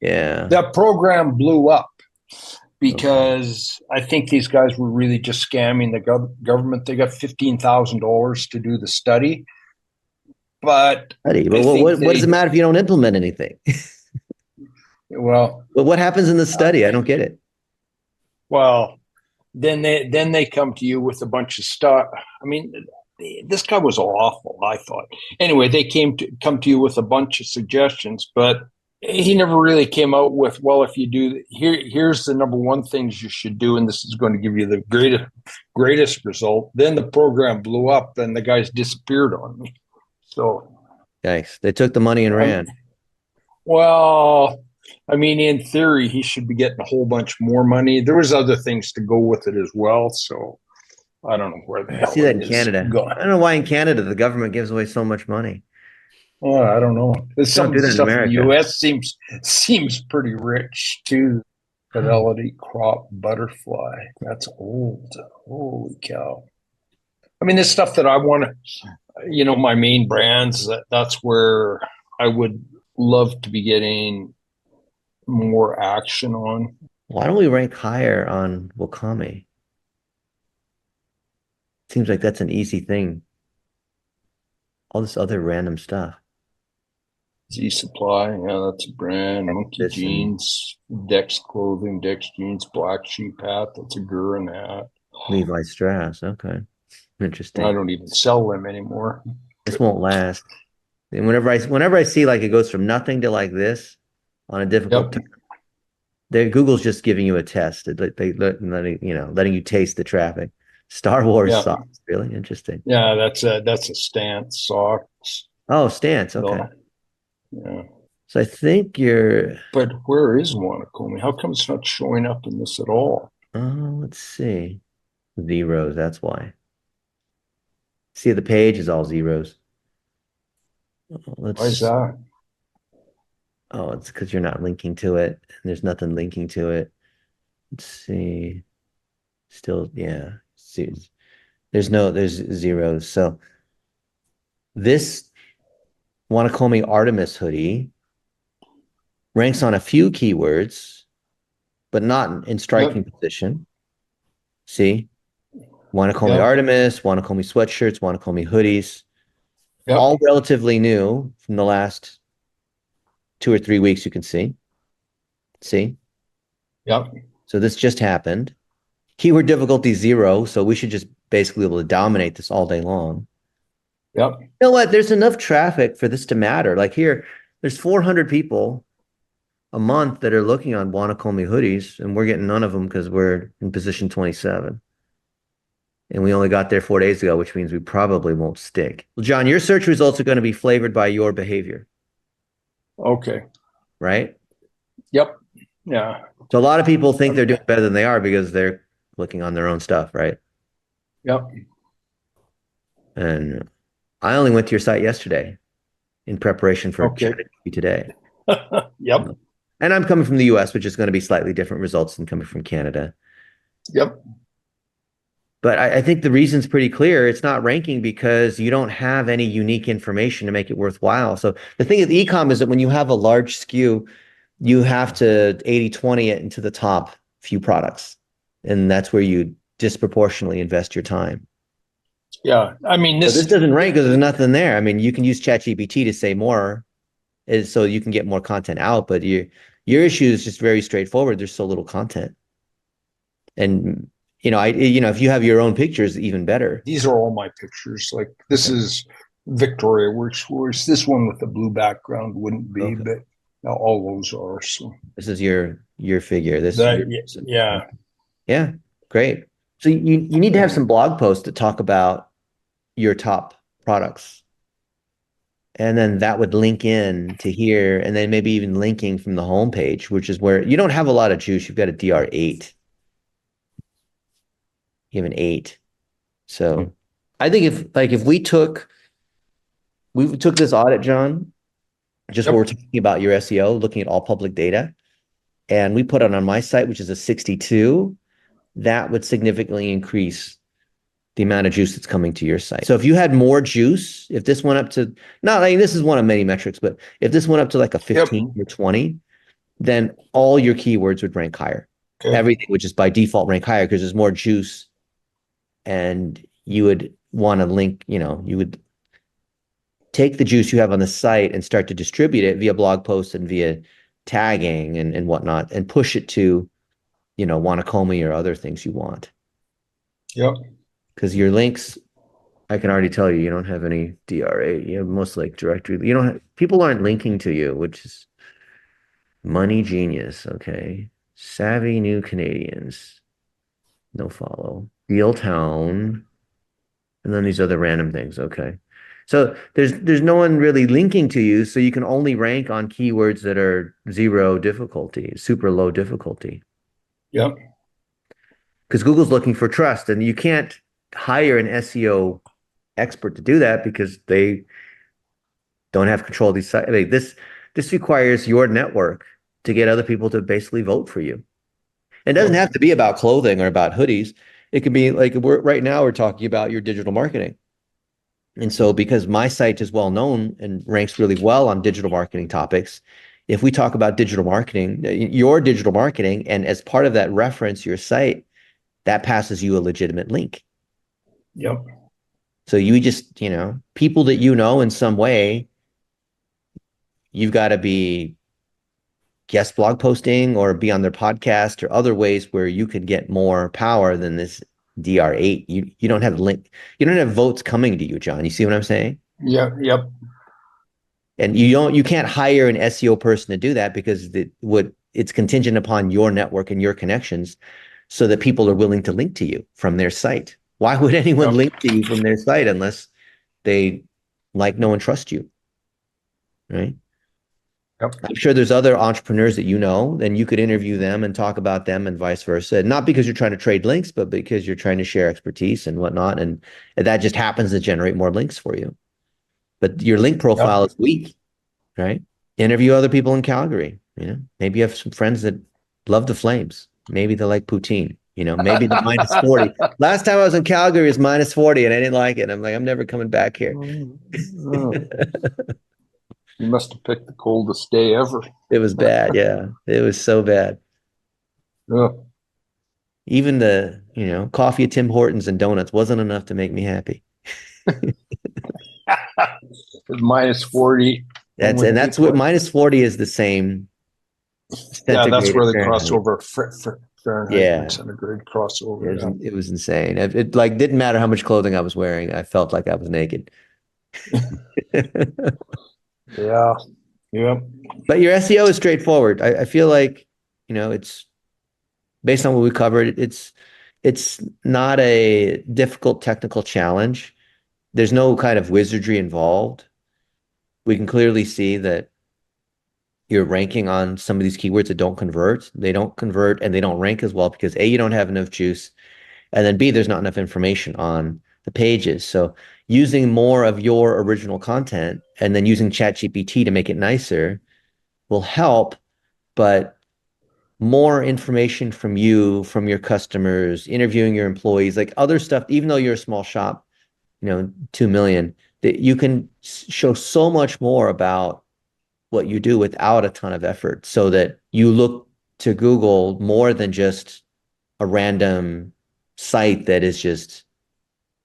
[SPEAKER 1] yeah.
[SPEAKER 2] the program blew up
[SPEAKER 1] Okay.
[SPEAKER 2] because I think these guys were really just scamming the government. They got $15,000 to do the study, but
[SPEAKER 1] Buddy,
[SPEAKER 2] I
[SPEAKER 1] but
[SPEAKER 2] think
[SPEAKER 1] what does it
[SPEAKER 2] they
[SPEAKER 1] matter if you don't implement anything?
[SPEAKER 2] well,
[SPEAKER 1] But what happens in the study? I don't get it.
[SPEAKER 2] well, then they come to you with a bunch of stuff. I mean, this guy was awful, I thought. Anyway, they come to you with a bunch of suggestions, but he never really came out with, well, if you do here's the number one things you should do, and this is going to give you the greatest result. Then the program blew up and the guys disappeared on me. So
[SPEAKER 1] Yikes. They took the money and
[SPEAKER 2] I'm
[SPEAKER 1] ran.
[SPEAKER 2] well, I mean, in theory, he should be getting a whole bunch more money. There was other things to go with it as well. So I don't know where the
[SPEAKER 1] I see
[SPEAKER 2] hell
[SPEAKER 1] that
[SPEAKER 2] it
[SPEAKER 1] in
[SPEAKER 2] is
[SPEAKER 1] Canada.
[SPEAKER 2] going.
[SPEAKER 1] I don't know why in Canada the government gives away so much money.
[SPEAKER 2] Well, I don't know.
[SPEAKER 1] They
[SPEAKER 2] Some
[SPEAKER 1] don't
[SPEAKER 2] of
[SPEAKER 1] do
[SPEAKER 2] the
[SPEAKER 1] that in
[SPEAKER 2] stuff in the
[SPEAKER 1] America.
[SPEAKER 2] U.S. seems pretty rich too. Fidelity crop butterfly. That's old. Holy cow! I mean, the stuff that I want to, my main brands. That's where I would love to be getting more action on.
[SPEAKER 1] Why don't we rank higher on Wakame? Seems like that's an easy thing. All this other random stuff.
[SPEAKER 2] Z Supply, yeah, that's a brand. Monkey
[SPEAKER 1] This and
[SPEAKER 2] Jeans, Dex Clothing, Dex Jeans, Black Sheep Hat. That's a Gurin hat.
[SPEAKER 1] Levi Strauss. Okay.
[SPEAKER 2] I
[SPEAKER 1] Interesting.
[SPEAKER 2] don't even sell them anymore.
[SPEAKER 1] This won't last. And whenever I see like it goes from nothing to like this on a difficult
[SPEAKER 2] Yep.
[SPEAKER 1] time, Google's just giving you a test. Letting you taste the traffic. Star Wars
[SPEAKER 2] Yeah.
[SPEAKER 1] socks. Really interesting.
[SPEAKER 2] Yeah. That's a stance socks.
[SPEAKER 1] Oh, stance. Okay.
[SPEAKER 2] So, yeah.
[SPEAKER 1] So I think you're,
[SPEAKER 2] But where is Wanakome? How come it's not showing up in this at all?
[SPEAKER 1] let's see. Zeros. That's why. See, the page is all zeros.
[SPEAKER 2] Why is
[SPEAKER 1] Let's,
[SPEAKER 2] that?
[SPEAKER 1] oh, it's because you're not linking to it. And there's nothing linking to it. Let's see. Still, yeah. See, there's zeros. So this Wanakome Artemis hoodie ranks on a few keywords, but not in striking
[SPEAKER 2] Yep.
[SPEAKER 1] position. See, Wanakome
[SPEAKER 2] Yep.
[SPEAKER 1] Artemis, Wanakome sweatshirts, Wanakome hoodies,
[SPEAKER 2] Yep.
[SPEAKER 1] all relatively new from the last 2 or 3 weeks. You can see. See,
[SPEAKER 2] Yep.
[SPEAKER 1] so this just happened. Keyword difficulty 0, so we should just basically be able to dominate this all day long.
[SPEAKER 2] Yep.
[SPEAKER 1] You know what? There's enough traffic for this to matter. Like here, there's 400 people a month that are looking on Wanakome hoodies, and we're getting none of them because we're in position 27. And we only got there 4 days ago, which means we probably won't stick. Well, John, your search results are going to be flavored by your behavior,
[SPEAKER 2] Okay.
[SPEAKER 1] right?
[SPEAKER 2] Yep. Yeah.
[SPEAKER 1] So a lot of people think they're doing better than they are because they're clicking on their own stuff, right?
[SPEAKER 2] Yep.
[SPEAKER 1] And I only went to your site yesterday in preparation for
[SPEAKER 2] Okay.
[SPEAKER 1] chatting with you today.
[SPEAKER 2] Yep.
[SPEAKER 1] And I'm coming from the US, which is going to be slightly different results than coming from Canada.
[SPEAKER 2] Yep.
[SPEAKER 1] But I think the reason's pretty clear. It's not ranking because you don't have any unique information to make it worthwhile. So the thing with e-com is that when you have a large SKU, you have to 80/20 it into the top few products. And that's where you disproportionately invest your time.
[SPEAKER 2] Yeah. I mean,
[SPEAKER 1] So this
[SPEAKER 2] this,
[SPEAKER 1] doesn't rank because there's nothing there. I mean, you can use ChatGPT to say more, so you can get more content out, but your issue is just very straightforward. There's so little content. And if you have your own pictures, even better.
[SPEAKER 2] these are all my pictures. Like this
[SPEAKER 1] Okay.
[SPEAKER 2] is Victoria Works Wars. This one with the blue background wouldn't be,
[SPEAKER 1] Okay.
[SPEAKER 2] but now all those are. So
[SPEAKER 1] This is your figure. This
[SPEAKER 2] that,
[SPEAKER 1] your
[SPEAKER 2] yeah.
[SPEAKER 1] yeah, great. So you need to have some blog posts that talk about your top products. And then that would link in to here, and then maybe even linking from the homepage, which is where you don't have a lot of juice. You've got a DR8. You have an 8. So I think if we took this audit, John, just where we're
[SPEAKER 2] Yep.
[SPEAKER 1] talking about your SEO, looking at all public data, and we put it on my site, which is a 62, that would significantly increase the amount of juice that's coming to your site. So if you had more juice, if this went up to, not, I mean, this is one of many metrics, but if this went up to like a
[SPEAKER 2] Yep.
[SPEAKER 1] 15 or 20, then all your keywords would rank higher.
[SPEAKER 2] Okay.
[SPEAKER 1] Everything would just by default rank higher because there's more juice, and you would want to link, you would take the juice you have on the site and start to distribute it via blog posts and via tagging and whatnot, and push it to, Wannacomi or other things you want.
[SPEAKER 2] Yep.
[SPEAKER 1] Because your links, I can already tell you, you don't have any DRA. You have most like directory. You don't have, people aren't linking to you, which is money genius. Okay. Savvy new Canadians. No follow. Deal town. And then these other random things. Okay. So there's no one really linking to you, so you can only rank on keywords that are zero difficulty, super low difficulty.
[SPEAKER 2] Yep.
[SPEAKER 1] Because Google's looking for trust, and you can't hire an SEO expert to do that because they don't have control of these sites. I mean, this requires your network to get other people to basically vote for you. It doesn't
[SPEAKER 2] Yep.
[SPEAKER 1] have to be about clothing or about hoodies. It could be like right now we're talking about your digital marketing. And so because my site is well known and ranks really well on digital marketing topics, if we talk about digital marketing, your digital marketing, and as part of that reference your site, that passes you a legitimate link.
[SPEAKER 2] Yep.
[SPEAKER 1] So you just, people that you know in some way, you've got to be guest blog posting or be on their podcast or other ways where you could get more power than this DR8. You don't have link, you don't have votes coming to you, John. You see what I'm saying?
[SPEAKER 2] Yep. Yep.
[SPEAKER 1] And you can't hire an SEO person to do that because it's contingent upon your network and your connections so that people are willing to link to you from their site. Why would anyone
[SPEAKER 2] Yep.
[SPEAKER 1] link to you from their site unless they like, know, and trust you, right?
[SPEAKER 2] Yep.
[SPEAKER 1] I'm sure there's other entrepreneurs that and you could interview them and talk about them and vice versa. Not because you're trying to trade links, but because you're trying to share expertise and whatnot. And that just happens to generate more links for you. But your link
[SPEAKER 2] Yep.
[SPEAKER 1] profile is weak, right? Interview other people in Calgary. Maybe you have some friends that love the Flames. Maybe they like poutine. Maybe the minus 40. Last time I was in Calgary, it was minus 40 and I didn't like it. I'm like, I'm never coming back here.
[SPEAKER 2] Oh, you must have picked the coldest day ever.
[SPEAKER 1] It was bad. Yeah. It was so bad.
[SPEAKER 2] Oh.
[SPEAKER 1] Even the, coffee at Tim Hortons and donuts wasn't enough to make me happy.
[SPEAKER 2] It's minus 40. And
[SPEAKER 1] And
[SPEAKER 2] with
[SPEAKER 1] that's what
[SPEAKER 2] what?
[SPEAKER 1] minus 40 is the same
[SPEAKER 2] Yeah, that's
[SPEAKER 1] centigrade
[SPEAKER 2] where
[SPEAKER 1] as
[SPEAKER 2] the
[SPEAKER 1] Fahrenheit.
[SPEAKER 2] crossover Fahrenheit and
[SPEAKER 1] Yeah.
[SPEAKER 2] centigrade
[SPEAKER 1] It
[SPEAKER 2] crossover.
[SPEAKER 1] was,
[SPEAKER 2] Yeah.
[SPEAKER 1] it was insane. It like didn't matter how much clothing I was wearing. I felt like I was naked.
[SPEAKER 2] Yeah. Yep.
[SPEAKER 1] But your SEO is straightforward. I feel like, it's based on what we covered, it's not a difficult technical challenge. There's no kind of wizardry involved. We can clearly see that you're ranking on some of these keywords that don't convert. They don't convert and they don't rank as well because A, you don't have enough juice, and then B, there's not enough information on the pages. So using more of your original content and then using ChatGPT to make it nicer will help, but more information from you, from your customers, interviewing your employees, like other stuff, even though you're a small shop, 2 million, that you can show so much more about what you do without a ton of effort so that you look to Google more than just a random site that is just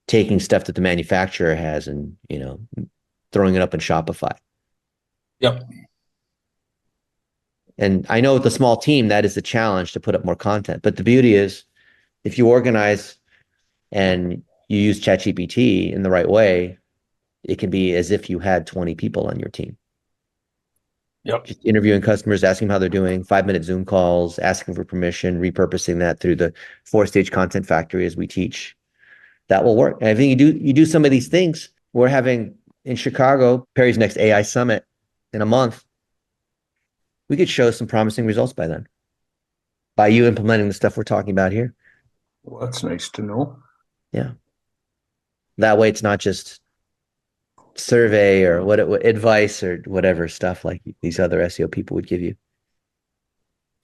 [SPEAKER 1] taking stuff that the manufacturer has and, throwing it up in Shopify.
[SPEAKER 2] Yep.
[SPEAKER 1] And I know with a small team, that is the challenge to put up more content. But the beauty is if you organize and you use ChatGPT in the right way, it can be as if you had 20 people on your team.
[SPEAKER 2] Yep.
[SPEAKER 1] Just interviewing customers, asking how they're doing, 5-minute Zoom calls, asking for permission, repurposing that through the 4-stage content factory as we teach. That will work. And I think you do some of these things. We're having in Chicago, Perry's next AI summit in a month. We could show some promising results by then, by you implementing the stuff we're talking about here.
[SPEAKER 2] Well, that's nice to know.
[SPEAKER 1] Yeah. That way it's not just survey or what advice or whatever stuff like these other SEO people would give you.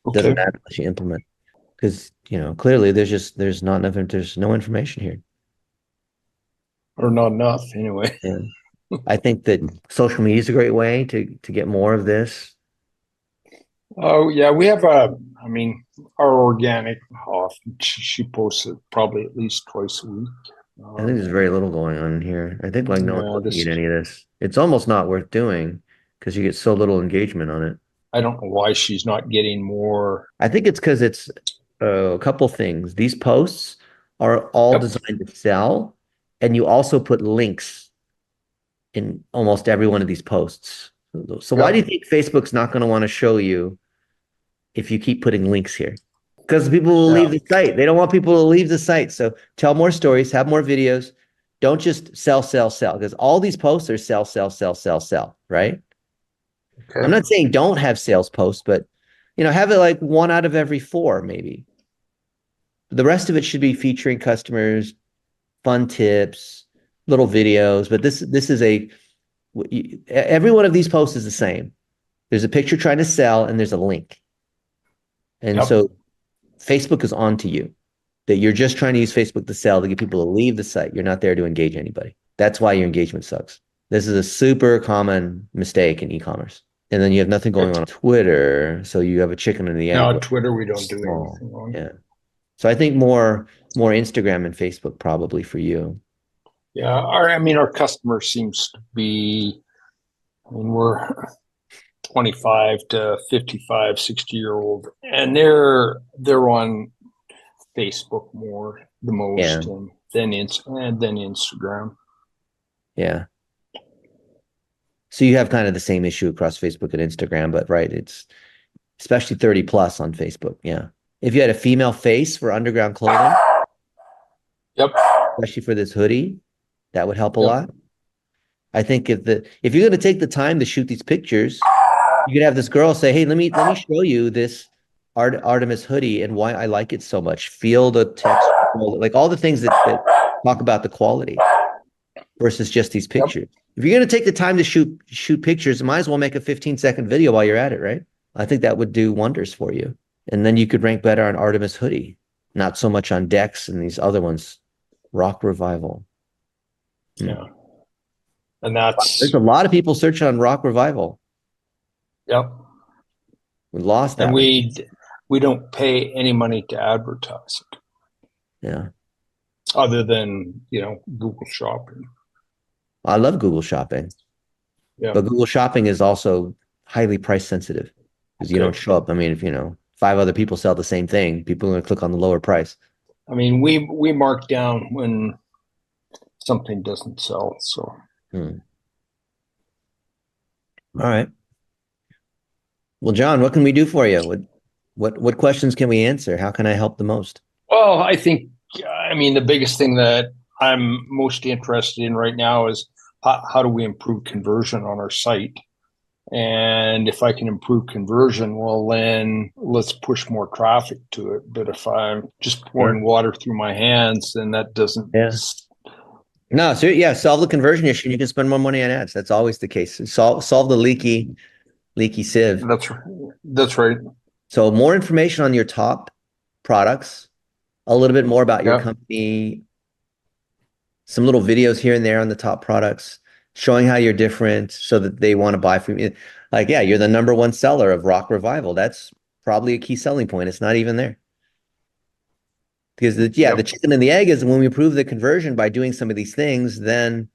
[SPEAKER 1] It doesn't
[SPEAKER 2] Okay.
[SPEAKER 1] matter unless you implement. Because, clearly there's not enough, there's no information here.
[SPEAKER 2] Or not enough, anyway.
[SPEAKER 1] Yeah. I think that social media is a great way to get more of this.
[SPEAKER 2] Oh, yeah. We have I mean, our organic off. She posts it probably at least twice a week.
[SPEAKER 1] I think there's very little going on in here. I think like no one's
[SPEAKER 2] Yeah,
[SPEAKER 1] looking
[SPEAKER 2] this,
[SPEAKER 1] at any of this. It's almost not worth doing because you get so little engagement on it.
[SPEAKER 2] I don't know why she's not getting more.
[SPEAKER 1] I think it's because it's a couple things. These posts are all
[SPEAKER 2] Yep.
[SPEAKER 1] designed to sell, and you also put links in almost every one of these posts. So why do you
[SPEAKER 2] Yep.
[SPEAKER 1] think Facebook's not going to want to show you if you keep putting links here? Because people will leave
[SPEAKER 2] Yeah.
[SPEAKER 1] the site. They don't want people to leave the site. So tell more stories, have more videos. Don't just sell, sell, sell. Because all these posts are sell, sell, sell, sell, sell, right? I'm
[SPEAKER 2] Okay.
[SPEAKER 1] not saying don't have sales posts, but have it like 1 out of every 4, maybe. The rest of it should be featuring customers, fun tips, little videos. But this is every one of these posts is the same. There's a picture trying to sell, and there's a link. And
[SPEAKER 2] Yep.
[SPEAKER 1] so Facebook is on to you that you're just trying to use Facebook to sell to get people to leave the site. You're not there to engage anybody. That's why your engagement sucks. This is a super common mistake in e-commerce. And then you have nothing going on Twitter. So you have a chicken and the egg.
[SPEAKER 2] No, Twitter, we don't do
[SPEAKER 1] Oh,
[SPEAKER 2] anything on.
[SPEAKER 1] yeah. So I think more Instagram and Facebook probably for you.
[SPEAKER 2] Yeah. Our customer seems to be, we're 25 to 55, 60-year-old, and they're on Facebook more, the
[SPEAKER 1] Yeah.
[SPEAKER 2] most, and then Instagram.
[SPEAKER 1] Yeah. So you have kind of the same issue across Facebook and Instagram, but right, it's especially 30 plus on Facebook. Yeah. If you had a female face for underground clothing,
[SPEAKER 2] Yep.
[SPEAKER 1] especially for this hoodie, that would help a
[SPEAKER 2] Yep.
[SPEAKER 1] lot. I think if you're going to take the time to shoot these pictures, you could have this girl say, "Hey, let me show you this Artemis hoodie and why I like it so much. Feel the text, like all the things that talk about the quality versus just these
[SPEAKER 2] Yep.
[SPEAKER 1] pictures. If you're going to take the time to shoot pictures, you might as well make a 15-second video while you're at it, right? I think that would do wonders for you. And then you could rank better on Artemis hoodie, not so much on Dex and these other ones. Rock Revival.
[SPEAKER 2] Yeah. And
[SPEAKER 1] There's
[SPEAKER 2] that's,
[SPEAKER 1] a lot of people searching on Rock Revival.
[SPEAKER 2] yep.
[SPEAKER 1] We lost
[SPEAKER 2] And
[SPEAKER 1] that one.
[SPEAKER 2] we don't pay any money to advertise it
[SPEAKER 1] Yeah.
[SPEAKER 2] other than, Google Shopping.
[SPEAKER 1] I love Google Shopping,
[SPEAKER 2] Yeah.
[SPEAKER 1] but Google Shopping is also highly price sensitive because you don't
[SPEAKER 2] Okay.
[SPEAKER 1] show up. I mean, if 5 other people sell the same thing, people are going to click on the lower price.
[SPEAKER 2] We mark down when something doesn't sell. So,
[SPEAKER 1] Hmm. All right. Well, John, what can we do for you? What questions can we answer? How can I help the most?
[SPEAKER 2] well, I think, the biggest thing that I'm most interested in right now is how do we improve conversion on our site? And if I can improve conversion, well, then let's push more traffic to it. But if I'm just
[SPEAKER 1] Sure.
[SPEAKER 2] pouring water through my hands, then that doesn't.
[SPEAKER 1] Yeah. No, so yeah, solve the conversion issue and you can spend more money on ads. That's always the case. Solve the leaky sieve.
[SPEAKER 2] That's right.
[SPEAKER 1] So more information on your top products, a little bit more about your
[SPEAKER 2] Yeah.
[SPEAKER 1] company, some little videos here and there on the top products, showing how you're different so that they want to buy from you. Like, yeah, you're the #1 seller of Rock Revival. That's probably a key selling point. It's not even there. Because the
[SPEAKER 2] Yep.
[SPEAKER 1] chicken and the egg is when we improve the conversion by doing some of these things, then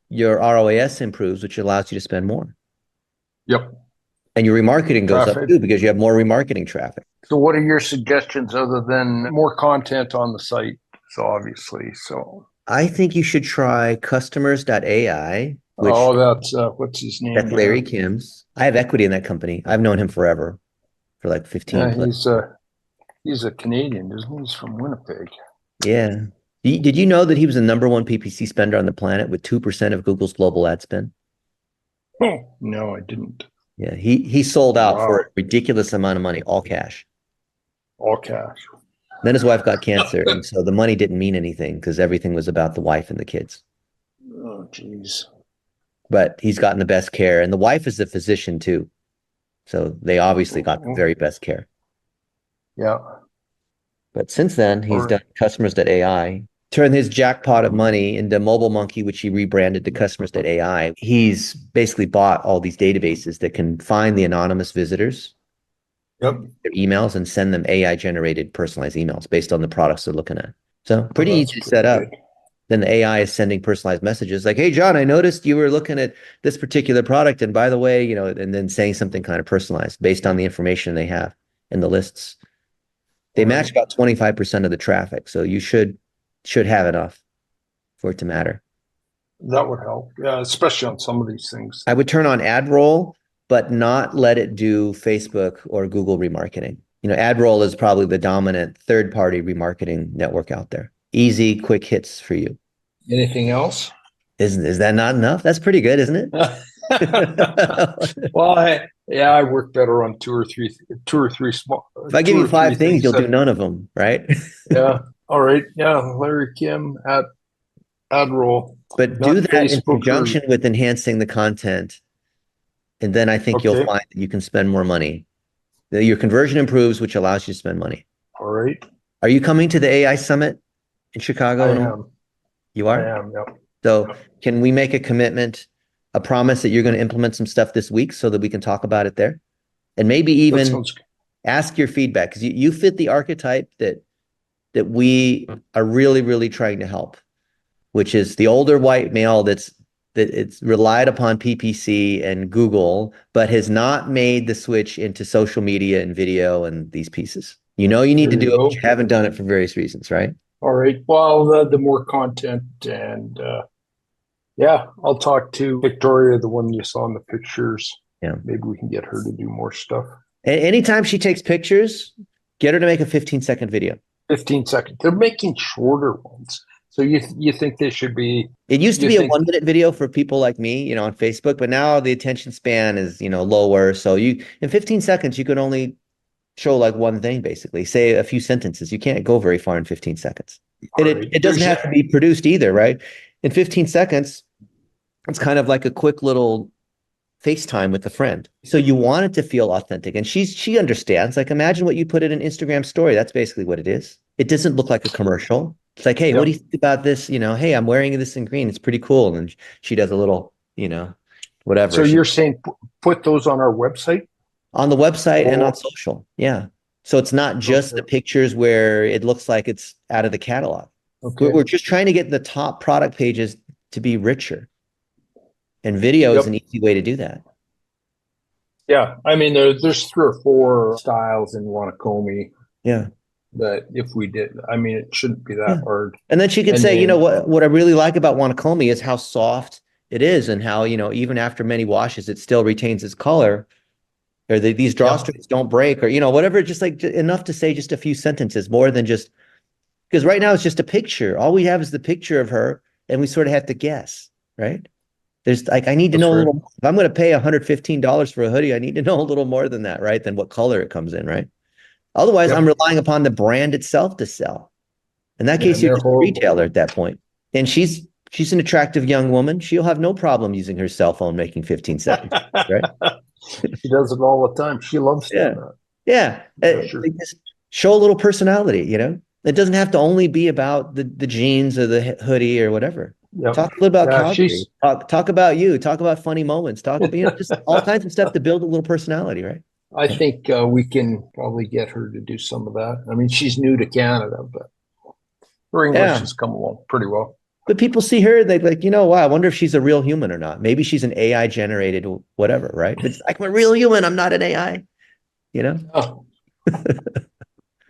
[SPEAKER 1] your ROAS improves, which allows you to spend more.
[SPEAKER 2] Yep.
[SPEAKER 1] And your remarketing goes up
[SPEAKER 2] Traffic.
[SPEAKER 1] too because you have more remarketing traffic.
[SPEAKER 2] So what are your suggestions other than more content on the site? So obviously, so
[SPEAKER 1] I think you should try customers.ai, which
[SPEAKER 2] oh, what's his name
[SPEAKER 1] that's Larry
[SPEAKER 2] there?
[SPEAKER 1] Kim's. I have equity in that company. I've known him forever, for like 15
[SPEAKER 2] Yeah,
[SPEAKER 1] plus.
[SPEAKER 2] he's a Canadian, isn't he? He's from Winnipeg.
[SPEAKER 1] Yeah. Did you know that he was the number one PPC spender on the planet with 2% of Google's global ad spend?
[SPEAKER 2] Oh, no, I didn't.
[SPEAKER 1] Yeah, he sold out for a
[SPEAKER 2] Wow,
[SPEAKER 1] ridiculous amount of money, all cash.
[SPEAKER 2] all cash.
[SPEAKER 1] Then his wife got cancer, and so the money didn't mean anything because everything was about the wife and the kids.
[SPEAKER 2] Oh, geez.
[SPEAKER 1] But he's gotten the best care, and the wife is a physician too, so they obviously got the
[SPEAKER 2] Oh,
[SPEAKER 1] very best care.
[SPEAKER 2] yeah.
[SPEAKER 1] But since then,
[SPEAKER 2] All
[SPEAKER 1] he's
[SPEAKER 2] right.
[SPEAKER 1] done customers.ai, turned his jackpot of money into Mobile Monkey, which he rebranded to customers.ai. He's basically bought all these databases that can find the anonymous visitors,
[SPEAKER 2] Yep.
[SPEAKER 1] their emails, and send them AI generated personalized emails based on the products they're looking at. So
[SPEAKER 2] Well,
[SPEAKER 1] pretty
[SPEAKER 2] that's
[SPEAKER 1] easy to set
[SPEAKER 2] pretty
[SPEAKER 1] up.
[SPEAKER 2] good.
[SPEAKER 1] Then the AI is sending personalized messages like, "Hey, John, I noticed you were looking at this particular product. And by the way, and then saying something kind of personalized based on the information they have in the lists. They
[SPEAKER 2] All
[SPEAKER 1] match
[SPEAKER 2] right.
[SPEAKER 1] about 25% of the traffic. So you should have enough for it to matter.
[SPEAKER 2] That would help. Yeah, especially on some of these things.
[SPEAKER 1] I would turn on ad roll, but not let it do Facebook or Google remarketing. Ad roll is probably the dominant third-party remarketing network out there. Easy, quick hits for you.
[SPEAKER 2] Anything else?
[SPEAKER 1] Is that not enough? That's pretty good, isn't it?
[SPEAKER 2] Well, yeah, I work better on
[SPEAKER 1] If I give
[SPEAKER 2] two
[SPEAKER 1] you
[SPEAKER 2] or three
[SPEAKER 1] five things,
[SPEAKER 2] things
[SPEAKER 1] you'll do
[SPEAKER 2] that.
[SPEAKER 1] none of them, right?
[SPEAKER 2] Yeah. All right. Yeah, Larry Kim at AdRoll,
[SPEAKER 1] But do
[SPEAKER 2] not
[SPEAKER 1] that in
[SPEAKER 2] Facebook or
[SPEAKER 1] conjunction with enhancing the content, and then I think you'll
[SPEAKER 2] okay.
[SPEAKER 1] find that you can spend more money. Your conversion improves, which allows you to spend money.
[SPEAKER 2] All right.
[SPEAKER 1] Are you coming to the AI Summit in
[SPEAKER 2] I
[SPEAKER 1] Chicago in a month?
[SPEAKER 2] am.
[SPEAKER 1] You
[SPEAKER 2] I
[SPEAKER 1] are?
[SPEAKER 2] am. Yep.
[SPEAKER 1] So
[SPEAKER 2] Yep.
[SPEAKER 1] can we make a commitment, a promise that you're going to implement some stuff this week so that we can talk about it there? And maybe
[SPEAKER 2] That
[SPEAKER 1] even
[SPEAKER 2] sounds good.
[SPEAKER 1] ask your feedback because you fit the archetype that we are really, really trying to help, which is the older white male that it's relied upon PPC and Google, but has not made the switch into social media and video and these pieces. You need
[SPEAKER 2] There
[SPEAKER 1] to
[SPEAKER 2] you
[SPEAKER 1] do it, but you
[SPEAKER 2] go.
[SPEAKER 1] haven't done it for various reasons, right?
[SPEAKER 2] All right. Well, the more content and yeah, I'll talk to Victoria, the one you saw in the pictures.
[SPEAKER 1] Yeah.
[SPEAKER 2] Maybe we can get her to do more stuff.
[SPEAKER 1] Anytime she takes pictures, get her to make a 15-second video.
[SPEAKER 2] 15 seconds. They're making shorter ones. So you think they should be,
[SPEAKER 1] It used to
[SPEAKER 2] you
[SPEAKER 1] be a
[SPEAKER 2] think,
[SPEAKER 1] 1 minute video for people like me, on Facebook, but now the attention span is, lower. So in 15 seconds, you can only show like one thing, basically, say a few sentences. You can't go very far in 15 seconds.
[SPEAKER 2] all
[SPEAKER 1] And it,
[SPEAKER 2] right,
[SPEAKER 1] it doesn't have to be produced either, right? In 15 seconds, it's kind of like a quick little FaceTime with a friend. So you want it to feel authentic. And she understands. Like imagine what you put in an Instagram story. That's basically what it is. It doesn't look like a commercial. It's like, hey, what do
[SPEAKER 2] yep.
[SPEAKER 1] you think about this? Hey, I'm wearing this in green. It's pretty cool. And she does a little,
[SPEAKER 2] So
[SPEAKER 1] whatever. She
[SPEAKER 2] you're saying put those on our website?
[SPEAKER 1] on the website and on
[SPEAKER 2] Or,
[SPEAKER 1] social. Yeah. So it's not just
[SPEAKER 2] okay.
[SPEAKER 1] the pictures where it looks like it's out of the catalog.
[SPEAKER 2] Okay.
[SPEAKER 1] We're just trying to get the top product pages to be richer. And video is an
[SPEAKER 2] Yep.
[SPEAKER 1] easy way to do that.
[SPEAKER 2] Yeah. I mean, there's three or four styles in Wanakome
[SPEAKER 1] Yeah.
[SPEAKER 2] that if we did, I mean, it shouldn't be that
[SPEAKER 1] Yeah.
[SPEAKER 2] hard.
[SPEAKER 1] And then she could
[SPEAKER 2] And
[SPEAKER 1] say,
[SPEAKER 2] then,
[SPEAKER 1] what I really like about Wanakome is how soft it is and how, even after many washes, it still retains its color or these
[SPEAKER 2] yep.
[SPEAKER 1] drawstrings don't break or, whatever, just like enough to say just a few sentences more than just because right now it's just a picture. All we have is the picture of her and we sort of have to guess, right? There's like, I need to
[SPEAKER 2] That's
[SPEAKER 1] know a
[SPEAKER 2] right.
[SPEAKER 1] little, if I'm going to pay $115 for a hoodie, I need to know a little more than that, right? Than what color it comes in, right? Otherwise, I'm
[SPEAKER 2] Yep.
[SPEAKER 1] relying upon the brand itself to sell. In that case,
[SPEAKER 2] And
[SPEAKER 1] you're
[SPEAKER 2] they're
[SPEAKER 1] just a
[SPEAKER 2] horrible.
[SPEAKER 1] retailer at that point. And she's an attractive young woman. She'll have no problem using her cell phone making 15 seconds, right?
[SPEAKER 2] She does it all the time. She loves doing
[SPEAKER 1] Yeah.
[SPEAKER 2] that.
[SPEAKER 1] Yeah.
[SPEAKER 2] Yeah, sure.
[SPEAKER 1] Just show a little personality. It doesn't have to only be about the jeans or the hoodie or whatever.
[SPEAKER 2] Yep.
[SPEAKER 1] Talk a little about
[SPEAKER 2] Yeah,
[SPEAKER 1] Calgary. Talk about you. Talk about funny moments. Talk about just all kinds of stuff to build a little personality, right?
[SPEAKER 2] I think we can probably get her to do some of that. I mean, she's new to Canada, but Her English
[SPEAKER 1] Yeah.
[SPEAKER 2] has come along pretty well.
[SPEAKER 1] But people see her, they like, wow, I wonder if she's a real human or not. Maybe she's an AI generated whatever, right? But it's like, I'm a real human. I'm not an AI, you know?
[SPEAKER 2] Oh,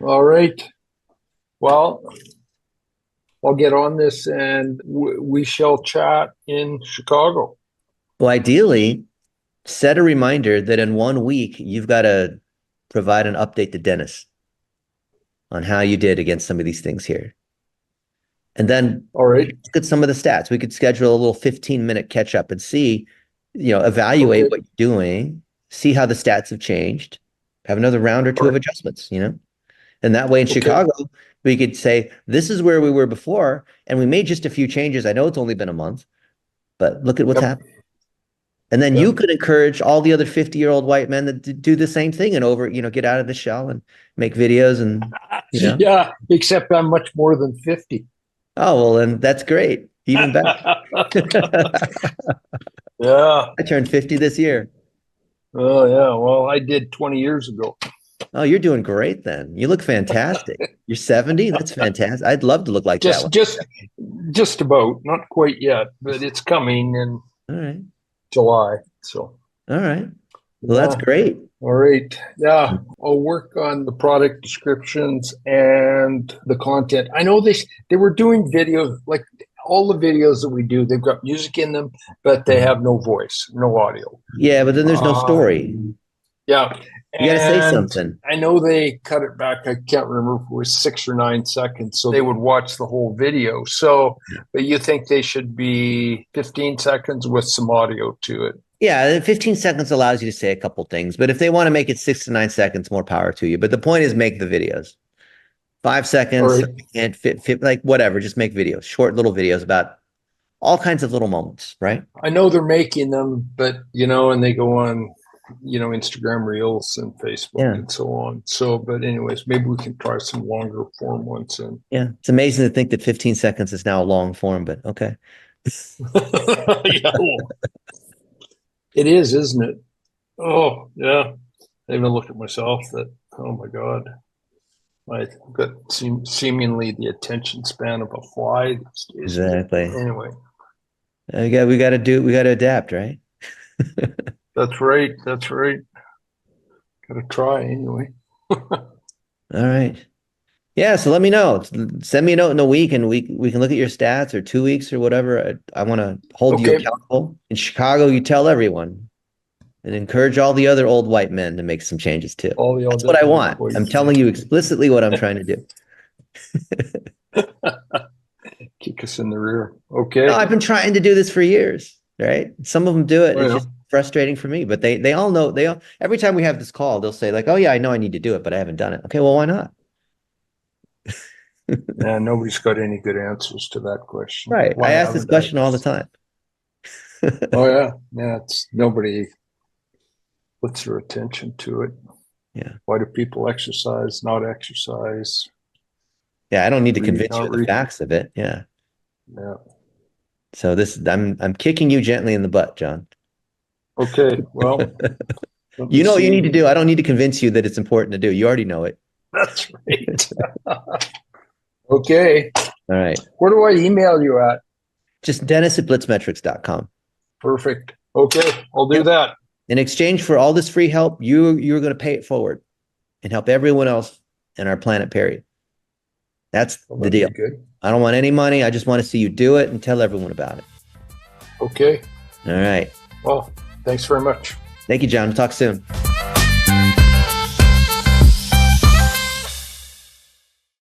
[SPEAKER 2] all right. Well, I'll get on this and we shall chat in Chicago.
[SPEAKER 1] Well, ideally, set a reminder that in 1 week, you've got to provide an update to Dennis on how you did against some of these things here. And then
[SPEAKER 2] All
[SPEAKER 1] we
[SPEAKER 2] right.
[SPEAKER 1] could look at some of the stats. We could schedule a little 15-minute catch up and see, evaluate
[SPEAKER 2] Okay.
[SPEAKER 1] what you're doing, see how the stats have changed, have another round or
[SPEAKER 2] All
[SPEAKER 1] two of
[SPEAKER 2] right.
[SPEAKER 1] adjustments. And that way in
[SPEAKER 2] Okay.
[SPEAKER 1] Chicago, we could say, this is where we were before, and we made just a few changes. I know it's only been a month, but look at what's
[SPEAKER 2] Yep.
[SPEAKER 1] happened. And then you
[SPEAKER 2] Yep.
[SPEAKER 1] could encourage all the other 50-year-old white men that do the same thing and get out of the shell and make videos and.
[SPEAKER 2] Yeah, except I'm much more than 50.
[SPEAKER 1] Oh, well, then that's great. Even better.
[SPEAKER 2] Yeah.
[SPEAKER 1] I turned 50 this year.
[SPEAKER 2] Oh, yeah. Well, I did 20 years ago.
[SPEAKER 1] Oh, you're doing great then. You look fantastic. You're 70? That's fantastic. I'd love to look like that
[SPEAKER 2] Just,
[SPEAKER 1] one.
[SPEAKER 2] just, just about. Not quite yet, but it's coming in
[SPEAKER 1] All right.
[SPEAKER 2] July. So,
[SPEAKER 1] All right. Well, that's
[SPEAKER 2] yeah.
[SPEAKER 1] great.
[SPEAKER 2] All right. Yeah. I'll work on the product descriptions and the content. I know they were doing video, like all the videos that we do, they've got music in them, but they have no voice, no audio.
[SPEAKER 1] Yeah, but then there's no
[SPEAKER 2] Uh,
[SPEAKER 1] story.
[SPEAKER 2] yeah.
[SPEAKER 1] You got to say
[SPEAKER 2] And
[SPEAKER 1] something.
[SPEAKER 2] I know they cut it back. I can't remember if it was 6 or 9 seconds. So they would watch the whole video. So, but you think they should be 15 seconds with some audio to it?
[SPEAKER 1] Yeah, 15 seconds allows you to say a couple things, but if they want to make it 6 to 9 seconds, more power to you. But the point is make the videos. Five
[SPEAKER 2] All
[SPEAKER 1] seconds,
[SPEAKER 2] right.
[SPEAKER 1] can't fit, like whatever, just make videos, short little videos about all kinds of little moments, right?
[SPEAKER 2] I know they're making them, but and they go on, Instagram Reels and Facebook
[SPEAKER 1] Yeah.
[SPEAKER 2] and so on. So, but anyways, maybe we can try some longer form ones. And
[SPEAKER 1] Yeah. It's amazing to think that 15 seconds is now a long form, but okay.
[SPEAKER 2] yeah, it is, isn't it? Oh, yeah. I even look at myself that, oh my God, I've got seemingly the attention span of a fly these days.
[SPEAKER 1] Exactly.
[SPEAKER 2] Anyway,
[SPEAKER 1] We got to adapt, right?
[SPEAKER 2] that's right. That's right. Got to try anyway.
[SPEAKER 1] All right. Yeah, so let me know. Send me a note in a week and we can look at your stats or 2 weeks or whatever. I want to hold you
[SPEAKER 2] Okay.
[SPEAKER 1] accountable. In Chicago, you tell everyone and encourage all the other old white men to make some changes too.
[SPEAKER 2] All the
[SPEAKER 1] That's
[SPEAKER 2] other
[SPEAKER 1] what I want.
[SPEAKER 2] boys.
[SPEAKER 1] I'm telling you explicitly what I'm trying to do.
[SPEAKER 2] Kick us in the rear. Okay.
[SPEAKER 1] No, I've been trying to do this for years, right? Some of them do it. It's
[SPEAKER 2] Well,
[SPEAKER 1] just frustrating for me, but they all know every time we have this call, they'll say like, "Oh yeah, I know I need to do it, but I haven't done it." Okay, well, why not?
[SPEAKER 2] yeah, nobody's got any good answers to that question.
[SPEAKER 1] Right.
[SPEAKER 2] Why
[SPEAKER 1] I ask this
[SPEAKER 2] haven't I?
[SPEAKER 1] question all the time.
[SPEAKER 2] Oh yeah. Yeah, it's nobody puts their attention to it.
[SPEAKER 1] Yeah.
[SPEAKER 2] Why do people exercise, not exercise?
[SPEAKER 1] Yeah, I don't need to
[SPEAKER 2] Read,
[SPEAKER 1] convince you
[SPEAKER 2] not
[SPEAKER 1] of the
[SPEAKER 2] read.
[SPEAKER 1] facts of it. Yeah.
[SPEAKER 2] Yeah.
[SPEAKER 1] So I'm kicking you gently in the butt, John.
[SPEAKER 2] Okay. Well, let me
[SPEAKER 1] You know what you need
[SPEAKER 2] see.
[SPEAKER 1] to do. I don't need to convince you that it's important to do. You already know it.
[SPEAKER 2] That's right. Okay.
[SPEAKER 1] All right.
[SPEAKER 2] Where do I email you at?
[SPEAKER 1] Just Dennis@blitzmetrics.com.
[SPEAKER 2] Perfect. Okay. I'll do
[SPEAKER 1] Yep.
[SPEAKER 2] that.
[SPEAKER 1] In exchange for all this free help, you're going to pay it forward and help everyone else in our planet, period. That's
[SPEAKER 2] Well,
[SPEAKER 1] the
[SPEAKER 2] that'd
[SPEAKER 1] deal.
[SPEAKER 2] be good.
[SPEAKER 1] I don't want any money. I just want to see you do it and tell everyone about it.
[SPEAKER 2] Okay.
[SPEAKER 1] All right.
[SPEAKER 2] Well, thanks very much.
[SPEAKER 1] Thank you, John. Talk soon.